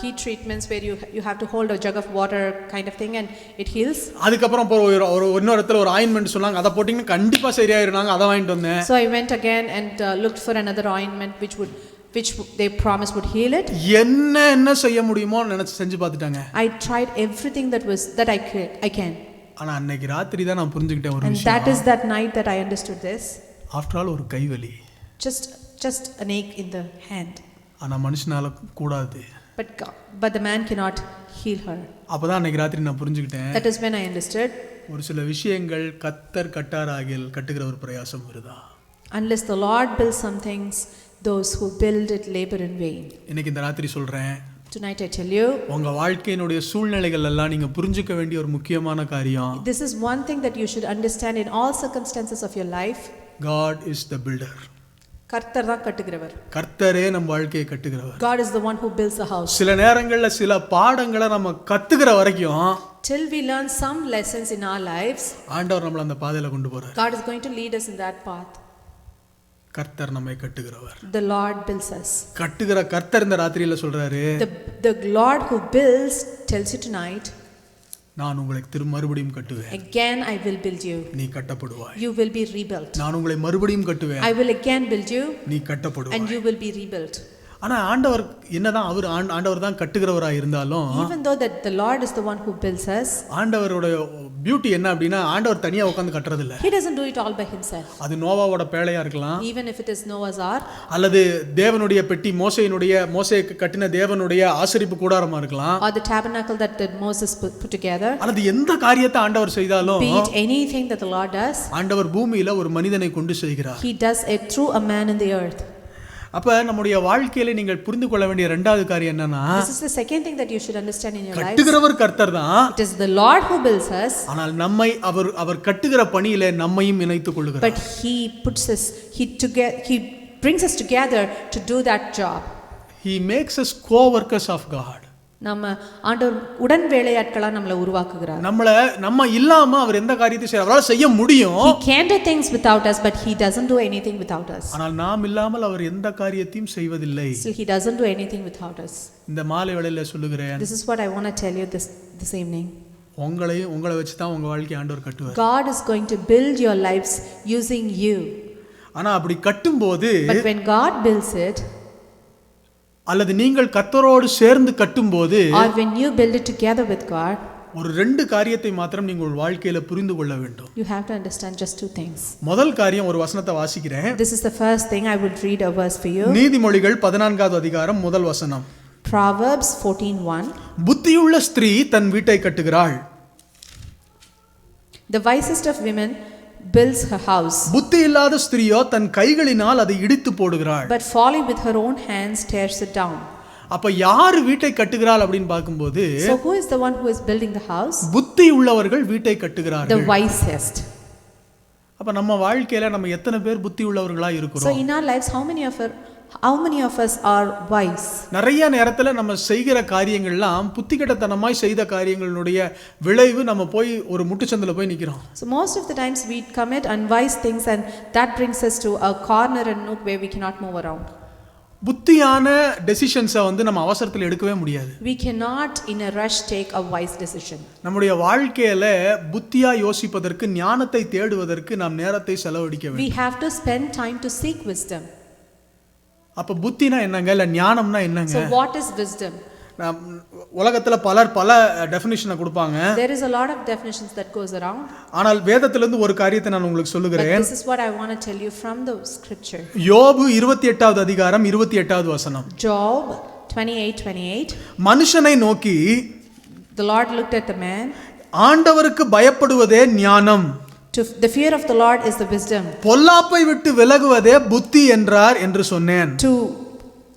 heat treatments where you have to hold a jug of water kind of thing and it heals. அதுக்கு அப்புறம் ஒரு இன்னொரு இடத்துல ஒரு ஆயின்மென்ட் சொன்னாங்க, அதை போட்டீங்கன்னா கண்டிப்பா சரியாயிருனாங்க, அதை வாங்கிட்டு வந்தேன். So I went again and looked for another ointment which they promised would heal it. என்ன செய்ய முடியுமோ நினைச்சு செஞ்சு பார்த்துட்டாங்க. I tried everything that I can. ஆனா அன்னைக்கு ராத்திரி தான் நான் புரிஞ்சுக்கிட்டேன் ஒரு விஷயம். And that is that night that I understood this. After all ஒரு கைவலி. Just an ache in the hand. ஆனா மனுஷனால கூடாது. But the man cannot heal her. அப்பதான் அன்னைக்கு ராத்திரி நான் புரிஞ்சுக்கிட்டேன். That is when I understood. ஒரு சில விஷயங்கள் கத்தர் கட்டாராகில் கட்டுகிற ஒரு பிரயாசம் வருதா. Unless the Lord builds some things, those who build it labor in vain. இன்னைக்கு இந்த ராத்திரி சொல்றேன். Tonight I tell you. உங்க வாழ்க்கையினுடைய சூழ்நிலைகள் எல்லாம் நீங்க புரிஞ்சுக்க வேண்டிய ஒரு முக்கியமான காரியம். This is one thing that you should understand in all circumstances of your life. God is the builder. கர்த்தர் தான் கட்டுகிறவர். கர்த்தரே நம்ம வாழ்க்கையை கட்டுகிறவர். God is the one who builds the house. சில நேரங்கள்ல சில பாடங்களை நம்ம கத்துக்கிற வரைக்கும் till we learn some lessons in our lives, ஆண்டவர் நம்மள அந்த பாதையில கொண்டு போறார். God is going to lead us in that path. கர்த்தர் நம்மை கட்டுகிறவர். The Lord builds us. கட்டுகிற கர்த்தர் இந்த ராத்திரியில சொல்றாரு, the Lord who builds tells you tonight, நான் உங்களை மறுபடியும் கட்டுவேன். Again I will build you. நீ கட்டப்படுவாய். You will be rebuilt. நான் உங்களை மறுபடியும் கட்டுவேன். I will again build you. நீ கட்டப்படுவாய். And you will be rebuilt. ஆனா ஆண்டவர் என்னதான் ஆண்டவர் தான் கட்டுகிறவராய் இருந்தாலும், even though that the Lord is the one who builds us, ஆண்டவரோட பியூட்டி என்ன அப்படினா ஆண்டவர் தனியா உட்கார்ந்து கட்டறது இல்ல. He doesn't do it all by himself. அது நோவாவோட பேழையா இருக்கலாம், even if it is Noah's ark, அல்லது தேவனுடைய பெட்டி மோசே கட்டின தேவனுடைய ஆசரிப்பு கூடாரமா இருக்கலாம், or the tabernacle that Moses put together, அல்லது எந்த காரியத்தை ஆண்டவர் செய்தாலும், be it anything that the Lord does, ஆண்டவர் பூமியில ஒரு மனிதனை கொண்டு செய்கிறார். He does it through a man in the earth. அப்ப நம்முடைய வாழ்க்கையில நீங்கள் புரிந்து கொள்ள வேண்டிய இரண்டாவது காரியம் என்னன்னா, this is the second thing that you should understand in your life. கட்டுகிறவர் கர்த்தர் தான். It is the Lord who builds us. ஆனால் நம்மை அவர் கட்டுகிற பணியிலே நம்மையும் இணைத்துக் கொள்கிறார். But he puts us he brings us together to do that job. He makes us co-workers of God. நம்ம ஆண்டவர் உடன் வேலையாட்களா நம்மளை உருவாக்குகிறார். நம்ம இல்லாம அவர் எந்த காரியத்தை அவரால் செய்ய முடியும். He can do things without us, but he doesn't do anything without us. ஆனால் நாம் இல்லாமல் அவர் எந்த காரியத்தையும் செய்வதில்லை. Still he doesn't do anything without us. இந்த மாலை வேளையில சொல்லுகிறேன், this is what I want to tell you this evening. உங்களை வச்சு தான் உங்க வாழ்க்கையை ஆண்டவர் கட்டுவார். God is going to build your lives using you. ஆனா அப்படி கட்டும்போது, but when God builds it, அல்லது நீங்கள் கர்த்தரோடு சேர்ந்து கட்டும்போது, or when you build it together with God, ஒரு 2 காரியத்தை மாத்திரம் நீங்கள் உங்கள் வாழ்க்கையில புரிந்து கொள்ள வேண்டும். You have to understand just 2 things. முதல் காரியம், ஒரு வசனத்தை வாசிக்கிறேன். This is the first thing. I will read a verse for you. நீதிமொழிகள் 14வது அதிகாரம் முதல் வசனம். Proverbs 14:1. புத்தியுள்ள ஸ்திரீ தன் வீட்டை கட்டுகிறாள். The wisest of women builds her house, புத்தி இல்லாத ஸ்திரீயோ தன் கைகளினால் அதை இடித்து போடுகிறாள். but folly with her own hands tears it down. அப்ப யார் வீட்டை கட்டுகிறாள் அப்படின்னு பார்க்கும்போது, So who is the one who is building the house? புத்தி உள்ளவர்கள் வீட்டை The கட்டுகிறார்கள். wisest. அப்ப நம்ம வாழ்க்கையில நம்ம எத்தனை பேர் புத்தி உள்ளவர்களா So இருக்கிறோம்? in our lives, how many of us are wise? நிறைய நேரத்துல நம்ம செய்கிற காரியங்கள்லாம் புத்திகெட்டத்தனமாய் செய்த காரியங்களுடைய விளைவு நம்ம போய் ஒரு முட்டுச்சந்தில போய் நிக்கிறோம். So most of the times we commit unwise things, and that brings us to a corner and nook where we cannot move around. புத்தியான டெசிஷன்ஸை நம்ம அவசரத்தில் எடுக்கவே முடியாது. We cannot in a rush take a wise decision. நம்முடைய வாழ்க்கையில புத்தியா யோசிப்பதற்கு, ஞானத்தை தேடுவதற்கு நாம் நேரத்தை செலவழிக்க வேண்டும். We have to spend time to seek wisdom. அப்ப புத்தினா என்னங்க, இல்ல ஞானம்னா என்னங்க? So what is wisdom? உலகத்துல பல டெஃபினிஷனை கொடுப்பாங்க. There is a lot of definitions that goes around. ஆனால் வேதத்திலிருந்து ஒரு காரியத்தை நான் உங்களுக்கு But சொல்லுகிறேன். this is what I want to tell you from the scripture. யோபு 28வது அதிகாரம் 28வது வசனம். Job 28:28. மனுஷனை நோக்கி, The Lord looked at the man. ஆண்டவருக்கு பயப்படுவதே ஞானம், The fear of the Lord is the wisdom. பொல்லாப்பை விட்டு விலகுவதே புத்தி என்றார் என்று சொன்னேன். To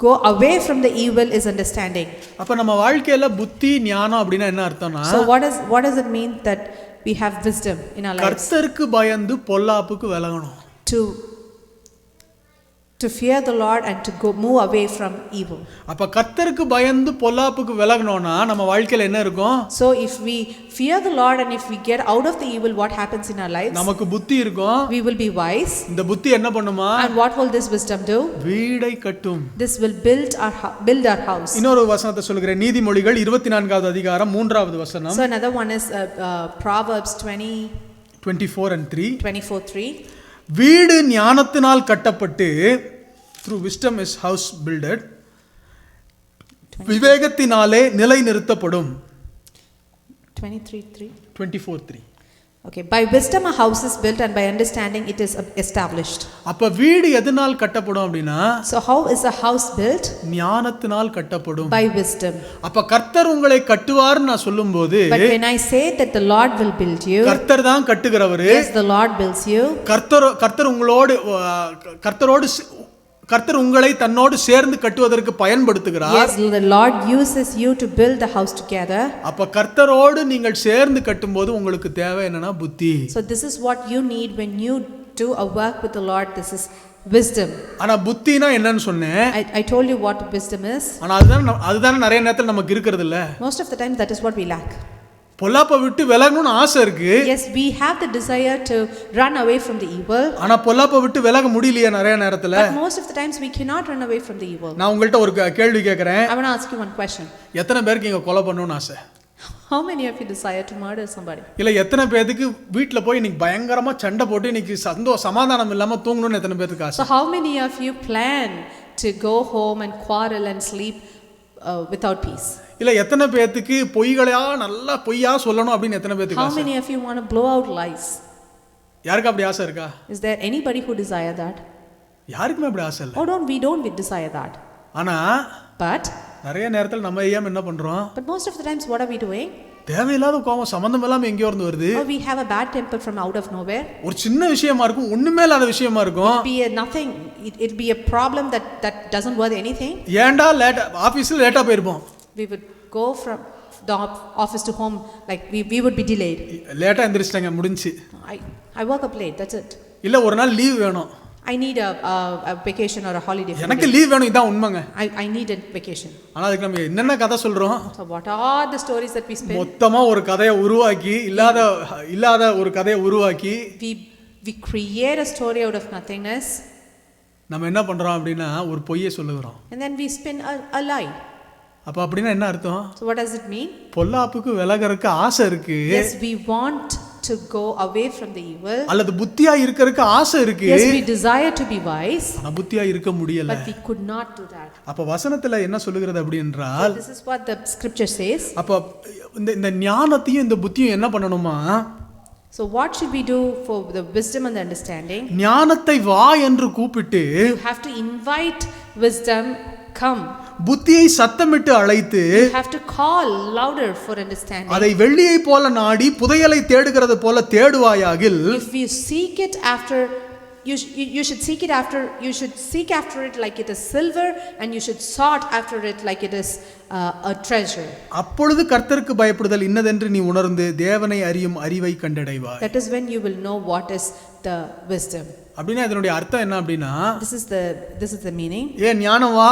go away from the evil is understanding. அப்ப நம்ம வாழ்க்கையில புத்தி ஞானம் அப்படினா என்ன அர்த்தம்னா, So what does it mean that we have wisdom in our lives? கர்த்தருக்கு பயந்து பொல்லாப்புக்கு விலகணும். To fear the Lord and to go move away from evil. அப்ப கர்த்தருக்கு பயந்து பொல்லாப்புக்கு விலகணும்னா நம்ம வாழ்க்கையில என்ன இருக்கும்? So if we fear the Lord and if we get out of the evil, what happens in our lives? நமக்கு புத்தி இருக்கும். We will be wise. இந்த புத்தி என்ன பண்ணுமா? And what will this wisdom do? வீடை கட்டும். This will build our house. இன்னொரு வசனத்தை சொல்கிறேன். நீதிமொழிகள் 24வது அதிகாரம் 3வது வசனம். So another one is Proverbs 24 and 3. 24:3. வீடு ஞானத்தினால் கட்டப்பட்டு, through wisdom is house builded, விவேகத்தினாலே நிலை நிறுத்தப்படும். 23:3. 24:3. Okay, by wisdom a house is built and by understanding it is established. அப்ப வீடு எதனால் கட்டப்படும் அப்படினா, So how is a house built? ஞானத்தினால் கட்டப்படும். By wisdom. அப்ப கர்த்தர் உங்களை கட்டுவார் நான் சொல்லும்போது, But when I say that the Lord will build you, கர்த்தர் தான் கட்டுகிறவர். yes, the Lord builds you. கர்த்தர் உங்களை தன்னோடு சேர்ந்து கட்டுவதற்கு பயன்படுத்துகிறார். Yes, the Lord uses you to build the house together. அப்ப கர்த்தரோடு நீங்கள் சேர்ந்து கட்டும்போது உங்களுக்கு தேவை என்னன்னா புத்தி. So this is what you need when you do a work with the Lord. This is wisdom. ஆனா புத்தினா என்னன்னு சொன்னேன். I told you what wisdom is. ஆனா அதுதான் நிறைய நேரத்துல நமக்கு இருக்குது இல்ல. Most of the time that is what we lack. பொல்லாப்பை விட்டு விலகணும்னு ஆசை இருக்கு. Yes, we have the desire to run away from the evil. ஆனா பொல்லாப்பை விட்டு விலக முடியலையே நிறைய நேரத்துல. But most of the times we cannot run away from the evil. நான் உங்கள்ட்ட ஒரு கேள்வி கேக்குறேன். I want to ask you one question. எத்தனை பேருக்கு இங்க கொலை பண்ணணும்னு ஆசை? How many of you desire to murder somebody? இல்ல எத்தனை பேருக்கு வீட்ல போய் இன்னைக்கு பயங்கரமா சண்டை போட்டு இன்னைக்கு சமாதானம் இல்லாம தூங்கணும்னு எத்தனை பேருக்கு ஆசை? So how many of you plan to go home and quarrel and sleep without peace? இல்ல எத்தனை பேருக்கு நல்லா பொய்யா சொல்லணும் அப்படின்னு எத்தனை பேருக்கு How ஆசை? many of you want to blow out lies? யாருக்கு அப்படி ஆசை இருக்கா? Is there anybody who desire that? யாருக்குமே அப்படி ஆசை இல்ல. Oh, we don't desire that. ஆனா But நிறைய நேரத்துல நம்ம ஏன் என்ன பண்றோம்? But most of the times what are we doing? தேவையில்லாத கோபம் சம்பந்தம் இல்லாம எங்கேயோ இருந்து வருது. Or we have a bad temper from out of nowhere. ஒரு சின்ன விஷயமா இருக்கும், ஒண்ணுமே இல்லாத விஷயமா இருக்கும். Be a nothing, it be a problem that doesn't worth anything. ஏன்டா ஆபீஸ்ல லேட்டா போயிருப்போம். We would go from the office to home like we would be delayed. லேட்டா எந்திரிச்சிட்டாங்க முடிஞ்சு. I woke up late, that's it. இல்ல ஒரு நாள் லீவ் வேணும். I need a vacation or a holiday. எனக்கு லீவ் வேணும், இதான் உண்மைங்க. I need a vacation. ஆனா அதுக்கு நம்ம என்னென்ன கதை சொல்றோம்? So what are the stories that we spin? மொத்தமா ஒரு கதையை உருவாக்கி இல்லாத ஒரு கதையை உருவாக்கி we create a story out of nothingness. நம்ம என்ன பண்றோம் அப்படினா ஒரு பொய்யை சொல்லுகிறோம். And then we spin a lie. அப்ப அப்படினா என்ன அர்த்தம்? So what does it mean? பொல்லாப்புக்கு விலகறதுக்கு ஆசை இருக்கு. Yes, we want to go away from the evil. அல்லது புத்தியா இருக்கறதுக்கு ஆசை இருக்கு. Yes, we desire to be wise. ஆனா புத்தியா இருக்க முடியல. But we could not do that. அப்ப வசனத்துல என்ன சொல்லுகிறது அப்படி என்றால், This is what the scripture says. அப்ப இந்த ஞானத்தையும் இந்த புத்தியும் என்ன பண்ணணுமா? So what should we do for the wisdom and the understanding? ஞானத்தை வா என்று கூப்பிட்டு, You have to invite wisdom, come. புத்தியை சத்தமிட்டு அழைத்து, You have to call louder for understanding. அதை வெள்ளியை போல நாடி புதையலை தேடுகிறது போல தேடுவாயாகில், If you seek it after, you should seek it after, you should seek after it like it is silver, and you should sought after it like it is a treasure. அப்பொழுது கர்த்தருக்கு பயப்படுதல் இன்னதென்று நீ உணர்ந்து தேவனை அறியும் அறிவை கண்டடைவாய். That is when you will know what is the wisdom. அப்படின்னா இதனுடைய அர்த்தம் என்ன அப்படின்னா, This is the meaning. ஏன் ஞானம் வா,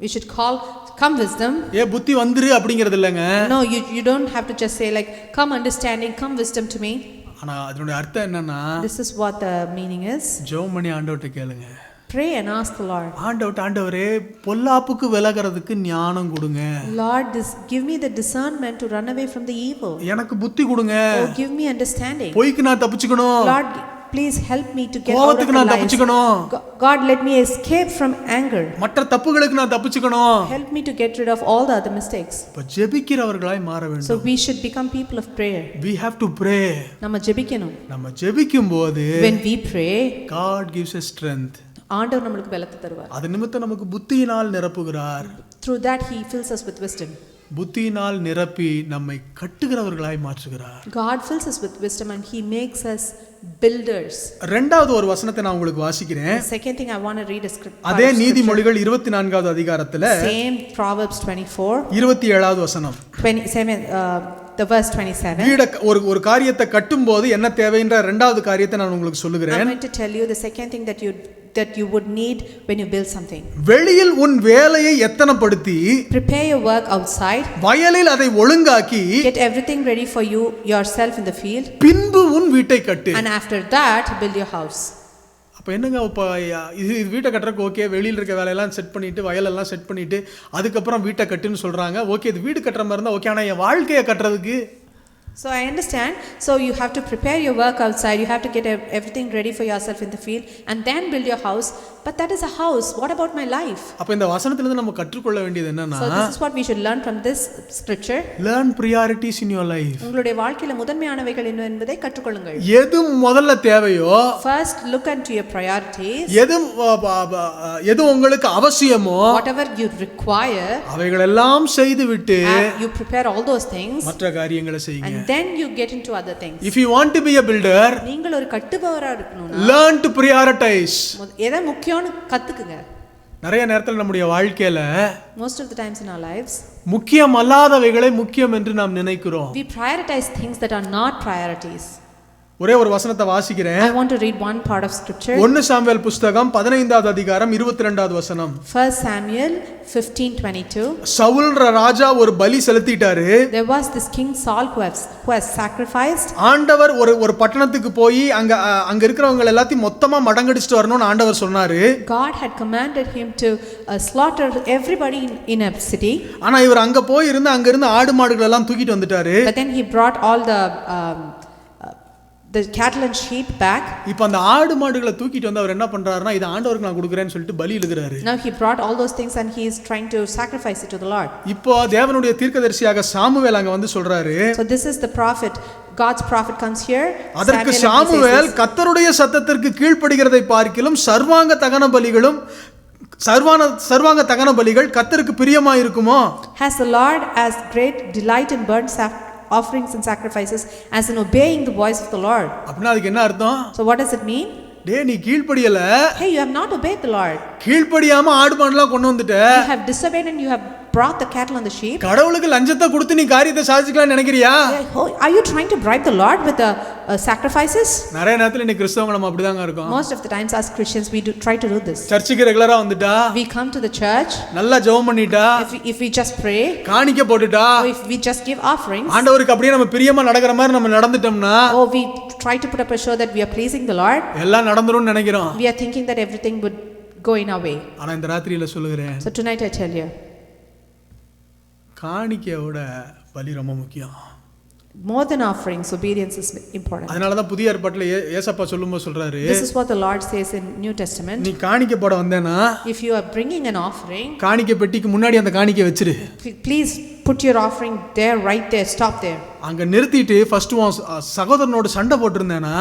We should call, come wisdom. புத்தி வந்துரு அப்படிங்கிறது இல்லைங்க. No, you don't have to just say like, come understanding, come wisdom to me. ஆனா அதனுடைய அர்த்தம் என்னன்னா, This is what the meaning is. ஜெபம் பண்ணி ஆண்டவர்ட்ட கேளுங்க. Pray and ask the Lord. ஆண்டவரே பொல்லாப்புக்கு விலகிறதுக்கு ஞானம் கொடுங்க. Lord, give me the discernment to run away from the evil. எனக்கு புத்தி கொடுங்க. Oh, give me understanding. பொய்க்கு நான் தப்பிச்சுக்கணும். Lord, please help me to get out of கோபத்துக்கு the நான் lies. தப்பிச்சுக்கணும். God, let me escape from anger. மற்ற தப்புகளுக்கு நான் தப்பிச்சுக்கணும். Help me to get rid of all the other mistakes. இப்ப ஜெபிக்கிறவர்களாய் மாற வேண்டும். So we should become people of prayer. We have to pray. நம்ம ஜெபிக்கணும். நம்ம ஜெபிக்கும்போது When we pray, God gives us strength. ஆண்டவர் நமக்கு பலத்தை தருவார். அது நிமித்தம் நமக்கு புத்தியினால் நிரப்புகிறார். Through that he fills us with wisdom. புத்தியினால் நிரப்பி நம்மை கட்டுகிறவர்களாய் மாற்றுகிறார். God fills us with wisdom and he makes us builders. இரண்டாவது ஒரு வசனத்தை நான் உங்களுக்கு வாசிக்கிறேன். The second thing I want to read is scripture. அதே நீதிமொழிகள் 24வது அதிகாரத்துல Same Proverbs 24. 27வது வசனம். 27 the verse 27. வீட ஒரு காரியத்தை கட்டும்போது என்ன தேவைன்ற இரண்டாவது காரியத்தை நான் உங்களுக்கு சொல்லுகிறேன். I'm going to tell you the second thing that you would need when you build something. வெளியில் உன் வேலையை எத்தனப்படுத்தி, Prepare your work outside. வயலில் அதை ஒழுங்காக்கி, Get everything ready for you yourself in the field. பின்பு உன் வீட்டை கட்டு. And after that build your house. அப்ப என்னங்க, இப்ப இது வீட்டை கட்டுறதுக்கு ஓகே, வெளியில் இருக்க வேலையெல்லாம் செட் பண்ணிட்டு வயலெல்லாம் செட் பண்ணிட்டு அதுக்கப்புறம் வீட்டை கட்டுன்னு சொல்றாங்க. ஓகே, இது வீடு கட்டுற மாதிரி இருந்தா ஓகே, ஆனா என் வாழ்க்கையை கட்டுறதுக்கு. So I understand. So you have to prepare your work outside. You have to get everything ready for yourself in the field and then build your house. But that is a house. What about my life? அப்ப இந்த வசனத்துல இருந்து நம்ம கற்றுக்கொள்ள வேண்டியது என்னன்னா, So this is what we should learn from this scripture. learn priorities in your life. உங்களுடைய வாழ்க்கையில முதன்மையானவைகள் என்ன என்பதை கற்றுக்கொள்ளுங்கள். எது முதல்ல தேவையோ, First look into your priorities. எது உங்களுக்கு அவசியமோ, Whatever you require, அவைகள் எல்லாம் செய்து விட்டு you prepare all those things மற்ற காரியங்களை செய்யுங்க. and then you get into other things. If you want to be a builder, நீங்கள் ஒரு கட்டுபவரா இருக்கணும்னா learn to prioritize. எதை முக்கியம்னு கத்துக்குங்க. நிறைய நேரத்தில் நம்முடைய வாழ்க்கையில Most of the times in our lives, முக்கியம் அல்லாதவைகளை முக்கியம் என்று நாம் நினைக்கிறோம். we prioritize things that are not priorities. ஒரே ஒரு வசனத்தை வாசிக்கிறேன். I want to read one part of scripture. 1 Samuel புத்தகம் 15வது அதிகாரம் 22வது வசனம். 1 Samuel 15:22. சவுல் ராஜா ஒரு பலி செலுத்திட்டாரு. There was this king Saul who has sacrificed. ஆண்டவர் ஒரு பட்டணத்துக்கு போய் அங்க இருக்கிறவங்க எல்லாத்தையும் மொத்தமா மடங்கடிச்சிட்டு வரணும்னு ஆண்டவர் சொன்னாரு. God had commanded him to slaughter everybody in a city. ஆனா இவர் அங்க போய் அங்க இருந்து ஆடு மாடுகள் எல்லாம் தூக்கிட்டு வந்துட்டாரு. But then he brought all the cattle and sheep back. இப்போ அந்த ஆடு மாடுகளை தூக்கிட்டு வந்து அவர் என்ன பண்றாருன்னா, இது ஆண்டவருக்கு நான் கொடுக்கிறேன்னு சொல்லிட்டு பலி இடுகிறாரு. Now he brought all those things and he is trying to sacrifice it to the Lord. இப்போ தேவனுடைய தீர்க்கதரிசியாக சாமுவேல் அங்க வந்து சொல்றாரு. So this is the prophet, God's prophet comes here. அதற்கு சாமுவேல் கர்த்தருடைய சத்தத்திற்கு கீழ்ப்படிகிறதை பார்க்கிலும் சர்வாங்க தகன பலிகளும் சர்வாங்க தகன பலிகள் கர்த்தருக்கு பிரியமா இருக்குமோ? Has the Lord as great delight in burnt offerings and sacrifices as in obeying the voice of the Lord? அப்படினா அதுக்கு என்ன அர்த்தம்? So what does it mean? நீ கீழ்ப்படியல. Hey, you have not obeyed the Lord. கீழ்ப்படியாம ஆடு மாடுலாம் கொண்டு வந்துட்ட. You have disobeyed and you have brought the cattle and the sheep. கடவுளுக்கு லஞ்சத்தை கொடுத்து நீ காரியத்தை சாதிச்சுக்கலாம்னு நினைக்கிறியா? Are you trying to bribe the Lord with the sacrifices? நிறைய நேரத்துல இன்னைக்கு கிறிஸ்தவங்க நம்ம அப்படிதாங்க இருக்கோம். Most of the times as Christians we try to do this. சர்ச்சுக்கு ரெகுலரா வந்துட்டா, We come to the church, நல்லா ஜெபம் பண்ணிட்டா, if we just pray, காணிக்கை போட்டுட்டா, or if we just give offerings, ஆண்டவருக்கு அப்படியே நம்ம பிரியமா நடக்கிற மாதிரி நம்ம நடந்துட்டோம்னா, or we try to put up a show that we are pleasing the Lord, எல்லாம் நடந்துரும்னு நினைக்கிறோம். we are thinking that everything would go in our way. ஆனா இந்த ராத்திரியில சொல்லுகிறேன், So tonight I tell you, காணிக்கையோட பலி ரொம்ப முக்கியம். More than offerings, obedience is important. அதனால தான் புதிய ஏற்பாட்டில் ஏசப்பா சொல்லும்போது சொல்றாரு, This is what the Lord says in New Testament. நீ காணிக்கை போட வந்தேனா If you are bringing an offering, காணிக்கை பெட்டிக்கு முன்னாடி அந்த காணிக்கை வச்சிரு. please put your offering there, right there, stop there. அங்க நிறுத்திட்டு ஃபர்ஸ்ட் சகோதரனோட சண்டை போட்டிருந்தேனா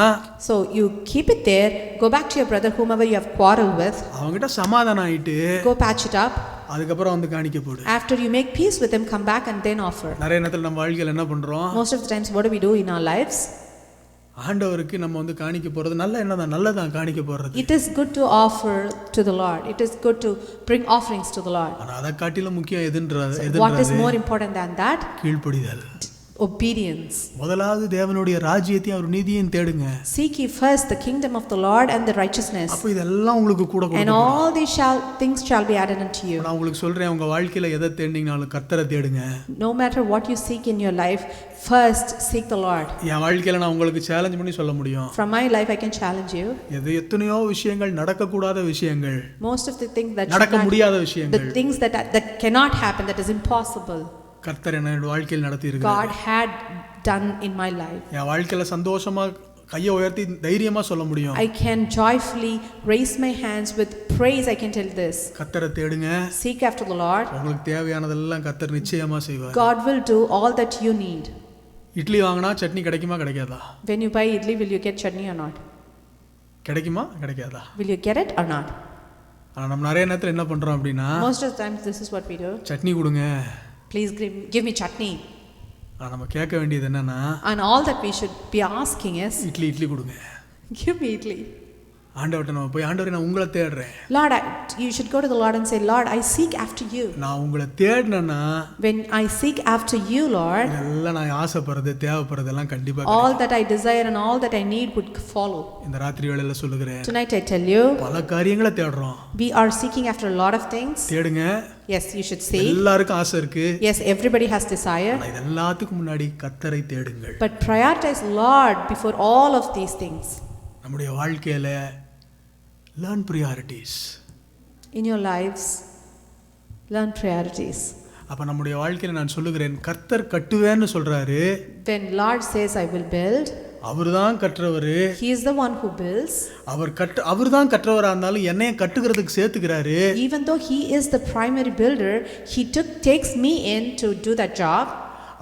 So you keep it there, go back to your brother whomever you have quarreled with, அவங்ககிட்ட சமாதானம் ஆயிட்டு go patch it up. அதுக்கப்புறம் வந்து காணிக்கை போடு. After you make peace with him, come back and then offer. நிறைய நேரத்தில் நம்ம வாழ்க்கையில் என்ன பண்றோம், Most of the times what do we do in our lives? ஆண்டவருக்கு நம்ம வந்து காணிக்கை போறது நல்லதான் காணிக்கை போடுறது. It is good to offer to the Lord. It is good to bring offerings to the Lord. ஆனா அதை காட்டிலும் முக்கியம் எதுன்றது What is more important than that? கீழ்ப்படிதல். Obedience. முதலாவது தேவனுடைய ராஜ்யத்தையும் அவர் நீதியையும் தேடுங்க. Seek ye first the kingdom of the Lord and the righteousness, அப்ப இதெல்லாம் உங்களுக்கு கூட and all these things shall be added unto you. நான் உங்களுக்கு சொல்றேன், உங்க வாழ்க்கையில எதை தேடினாலும் கர்த்தரை தேடுங்க. No matter what you seek in your life, first seek the Lord. என் வாழ்க்கையில நான் உங்களுக்கு சேலஞ்ச் பண்ணி சொல்ல முடியும். From my life I can challenge you. எத்தனையோ விஷயங்கள் நடக்க கூடாத விஷயங்கள், Most of the things that நடக்க முடியாத விஷயங்கள், the things that cannot happen, that is impossible, கர்த்தர் என்னோட வாழ்க்கையில் நடத்தி இருக்கிறார். God had done in my life. என் வாழ்க்கையில சந்தோஷமா கையை உயர்த்தி தைரியமா சொல்ல முடியும். I can joyfully raise my hands with praise. I can tell this. கர்த்தரை தேடுங்க. Seek after the Lord. உங்களுக்கு தேவையானதெல்லாம் கர்த்தர் நிச்சயமா செய்வார். God will do all that you need. Idli வாங்கினா சட்னி கிடைக்குமா கிடைக்காதா? When you buy idli, will you get chutney or not? கிடைக்குமா கிடைக்காதா? Will you get it or not? ஆனா நம்ம நிறைய நேரத்துல என்ன பண்றோம் அப்படின்னா, Most of the times this is what we do. Chutney கொடுங்க. Please give me chutney. நம்ம கேட்க வேண்டியது என்னன்னா, And all that we should be asking is, idli கொடுங்க. give me idli. ஆண்டவர்ட்ட நம்ம போய், ஆண்டவரே நான் உங்களை தேடுறேன். Lord, you should go to the Lord and say, Lord, I seek after you. நான் உங்களை தேடினேன்னா, When I seek after you, Lord, எல்லாம் நான் ஆசைப்படுறது தேவைப்படுறது எல்லாம் கண்டிப்பா all that I desire and all that I need would follow. இந்த ராத்திரி வேளையில சொல்லுகிறேன், Tonight I tell you, பல காரியங்களை தேடுறோம். we are seeking after a lot of things. தேடுங்க. Yes, you should seek. எல்லாருக்கும் ஆசை இருக்கு. Yes, everybody has desire. ஆனா இதெல்லாத்துக்கும் முன்னாடி கர்த்தரை தேடுங்கள். But prioritize Lord before all of these things. நம்முடைய வாழ்க்கையில learn priorities. In your lives, learn priorities. அப்ப நம்முடைய வாழ்க்கையில நான் சொல்லுகிறேன், கர்த்தர் கட்டுவேன்னு சொல்றாரு. When Lord says I will build, அவர்தான் கற்றவரு. He is the one who builds. அவர்தான் கற்றவரா இருந்தாலும் என்னைய கட்டுகிறதுக்கு சேர்த்துக்கிறாரு. Even though He is the primary builder, He takes me in to do that job.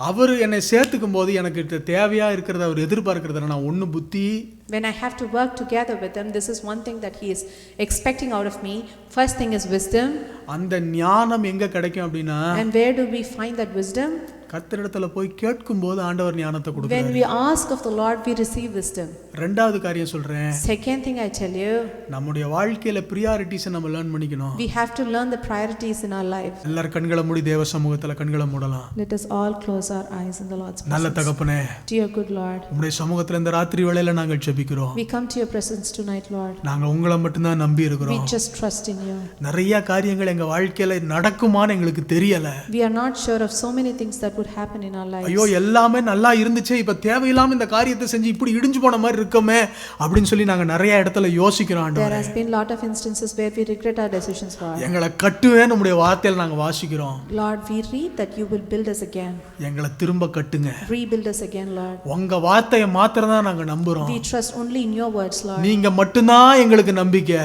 அவர் என்னை சேர்த்துக்கும் போது எனக்கு தேவையா இருக்கிறத அவர் எதிர்பார்க்கிறத நான் ஒண்ணு புத்தி. When I have to work together with Him, this is one thing that He is expecting out of me. First thing is wisdom. அந்த ஞானம் எங்க கிடைக்கும் அப்படின்னா, And where do we find that wisdom? கர்த்தரிடத்துல போய் கேட்கும்போது ஆண்டவர் ஞானத்தை கொடுக்கிறார். When we ask of the Lord, we receive wisdom. ரெண்டாவது காரியம் சொல்றேன், Second thing I tell you, நம்முடைய வாழ்க்கையில பிரியாரிட்டிஸ் நம்ம லேர்ன் பண்ணிக்கணும். we have to learn the priorities in our life. எல்லாரும் கண்களை மூடி தேவ சமூகத்துல கண்களை மூடலாம். Let us all close our eyes in the Lord's நல்ல presence. தகப்பனே, Dear good Lord, உம்முடைய சமூகத்துல இந்த ராத்திரி வேளையில நாங்கள் ஜெபிக்கிறோம். we come to your presence tonight, Lord. நாங்க உங்களை மட்டும்தான் நம்பி We இருக்கிறோம். just trust in you. நிறைய காரியங்கள் எங்க வாழ்க்கையில நடக்குமான்னு எங்களுக்கு தெரியல. We are not sure of so many things that would happen in our lives. ஐயோ எல்லாமே நல்லா இருந்துச்சு, இப்ப தேவையில்லாம இந்த காரியத்தை செஞ்சு இப்படி இடிஞ்சு போன மாதிரி இருக்கமே அப்படின்னு சொல்லி நாங்க நிறைய இடத்துல யோசிக்கிறோம். There ஆண்டவரே, has been lot of instances where we regret our decisions, Lord. எங்களை கட்டுவேன்னு உம்முடைய வார்த்தையில நாங்க வாசிக்கிறோம். Lord, we read that you will build us again. எங்களை திரும்ப கட்டுங்க. Rebuild us again, Lord. உங்க வார்த்தையை மாத்திரம் தான் நாங்க நம்புறோம். We trust only in your words, Lord. நீங்க மட்டும்தான் எங்களுக்கு நம்பிக்கை.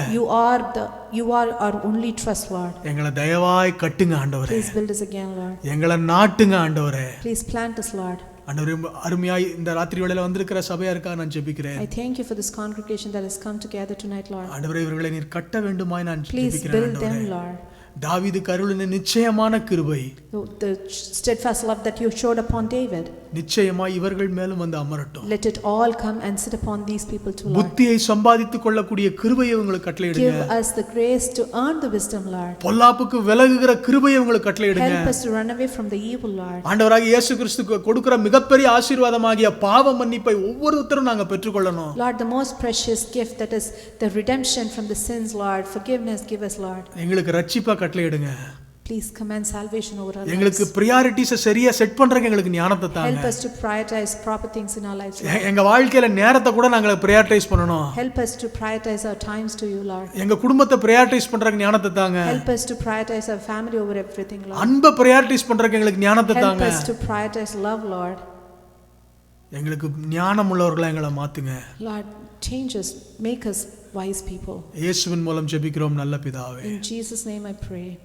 You are our only trust, Lord. எங்களை தயவாய் கட்டுங்க ஆண்டவரே. Please build us again, Lord. எங்களை நாட்டுங்க ஆண்டவரே. Please plant us, Lord. ஆண்டவரே, அருமையாய் இந்த ராத்திரி வேளையில வந்திருக்கிற சபையா இருக்கா நான் ஜெபிக்கிறேன். I thank you for this congregation that has come together tonight, Lord. ஆண்டவரே, இவர்களை நீர் கட்ட வேண்டுமாய் நான் Please ஜெபிக்கிறேன் build them, ஆண்டவரே. Lord. தாவீதுக்கு அருளின நிச்சயமான கிருபை, The steadfast love that you showed upon David, நிச்சயமாய் இவர்கள் மேலும் வந்து அமரட்டும். let it all come and sit upon these people too, Lord. புத்தியை சம்பாதித்துக் கொள்ளக்கூடிய கிருபையை உங்களுக்கு கட்டளையிடுங்க. Give us the grace to earn the wisdom, Lord. பொல்லாப்புக்கு விலகுகிற கிருபையை உங்களுக்கு கட்டளையிடுங்க. Help us to run away from the evil, Lord. ஆண்டவராகிய இயேசு கிறிஸ்துக்கு கொடுக்கிற மிகப்பெரிய ஆசீர்வாதமாகிய பாவ மன்னிப்பை ஒவ்வொருத்தரும் நாங்க பெற்றுக்கொள்ளணும். Lord, the most precious gift, that is the redemption from the sins, Lord. Forgiveness give us, Lord. எங்களுக்கு ரட்சிப்பை கட்டளையிடுங்க. Please command salvation over our எங்களுக்கு lives. பிரியாரிட்டிஸை சரியா செட் பண்றதுக்கு எங்களுக்கு ஞானத்தை தாங்க. Help us to prioritize proper things in our lives, Lord. எங்க வாழ்க்கையில நேரத்தை கூட நாங்க பிரியாரிட்டைஸ் பண்ணணும். Help us to prioritize our times to you, Lord. எங்க குடும்பத்தை பிரியாரிட்டைஸ் பண்றதுக்கு ஞானத்தை தாங்க. Help us to prioritize our family over everything, Lord. அன்பை பிரியாரிட்டைஸ் பண்றதுக்கு எங்களுக்கு ஞானத்தை Help தாங்க. us to prioritize love, Lord. எங்களுக்கு ஞானம் உள்ளவர்களா எங்களை மாத்துங்க. Lord, change us, make us wise people. இயேசுவின் மூலம் ஜெபிக்கிறோம் நல்ல பிதாவே. In Jesus' name I pray.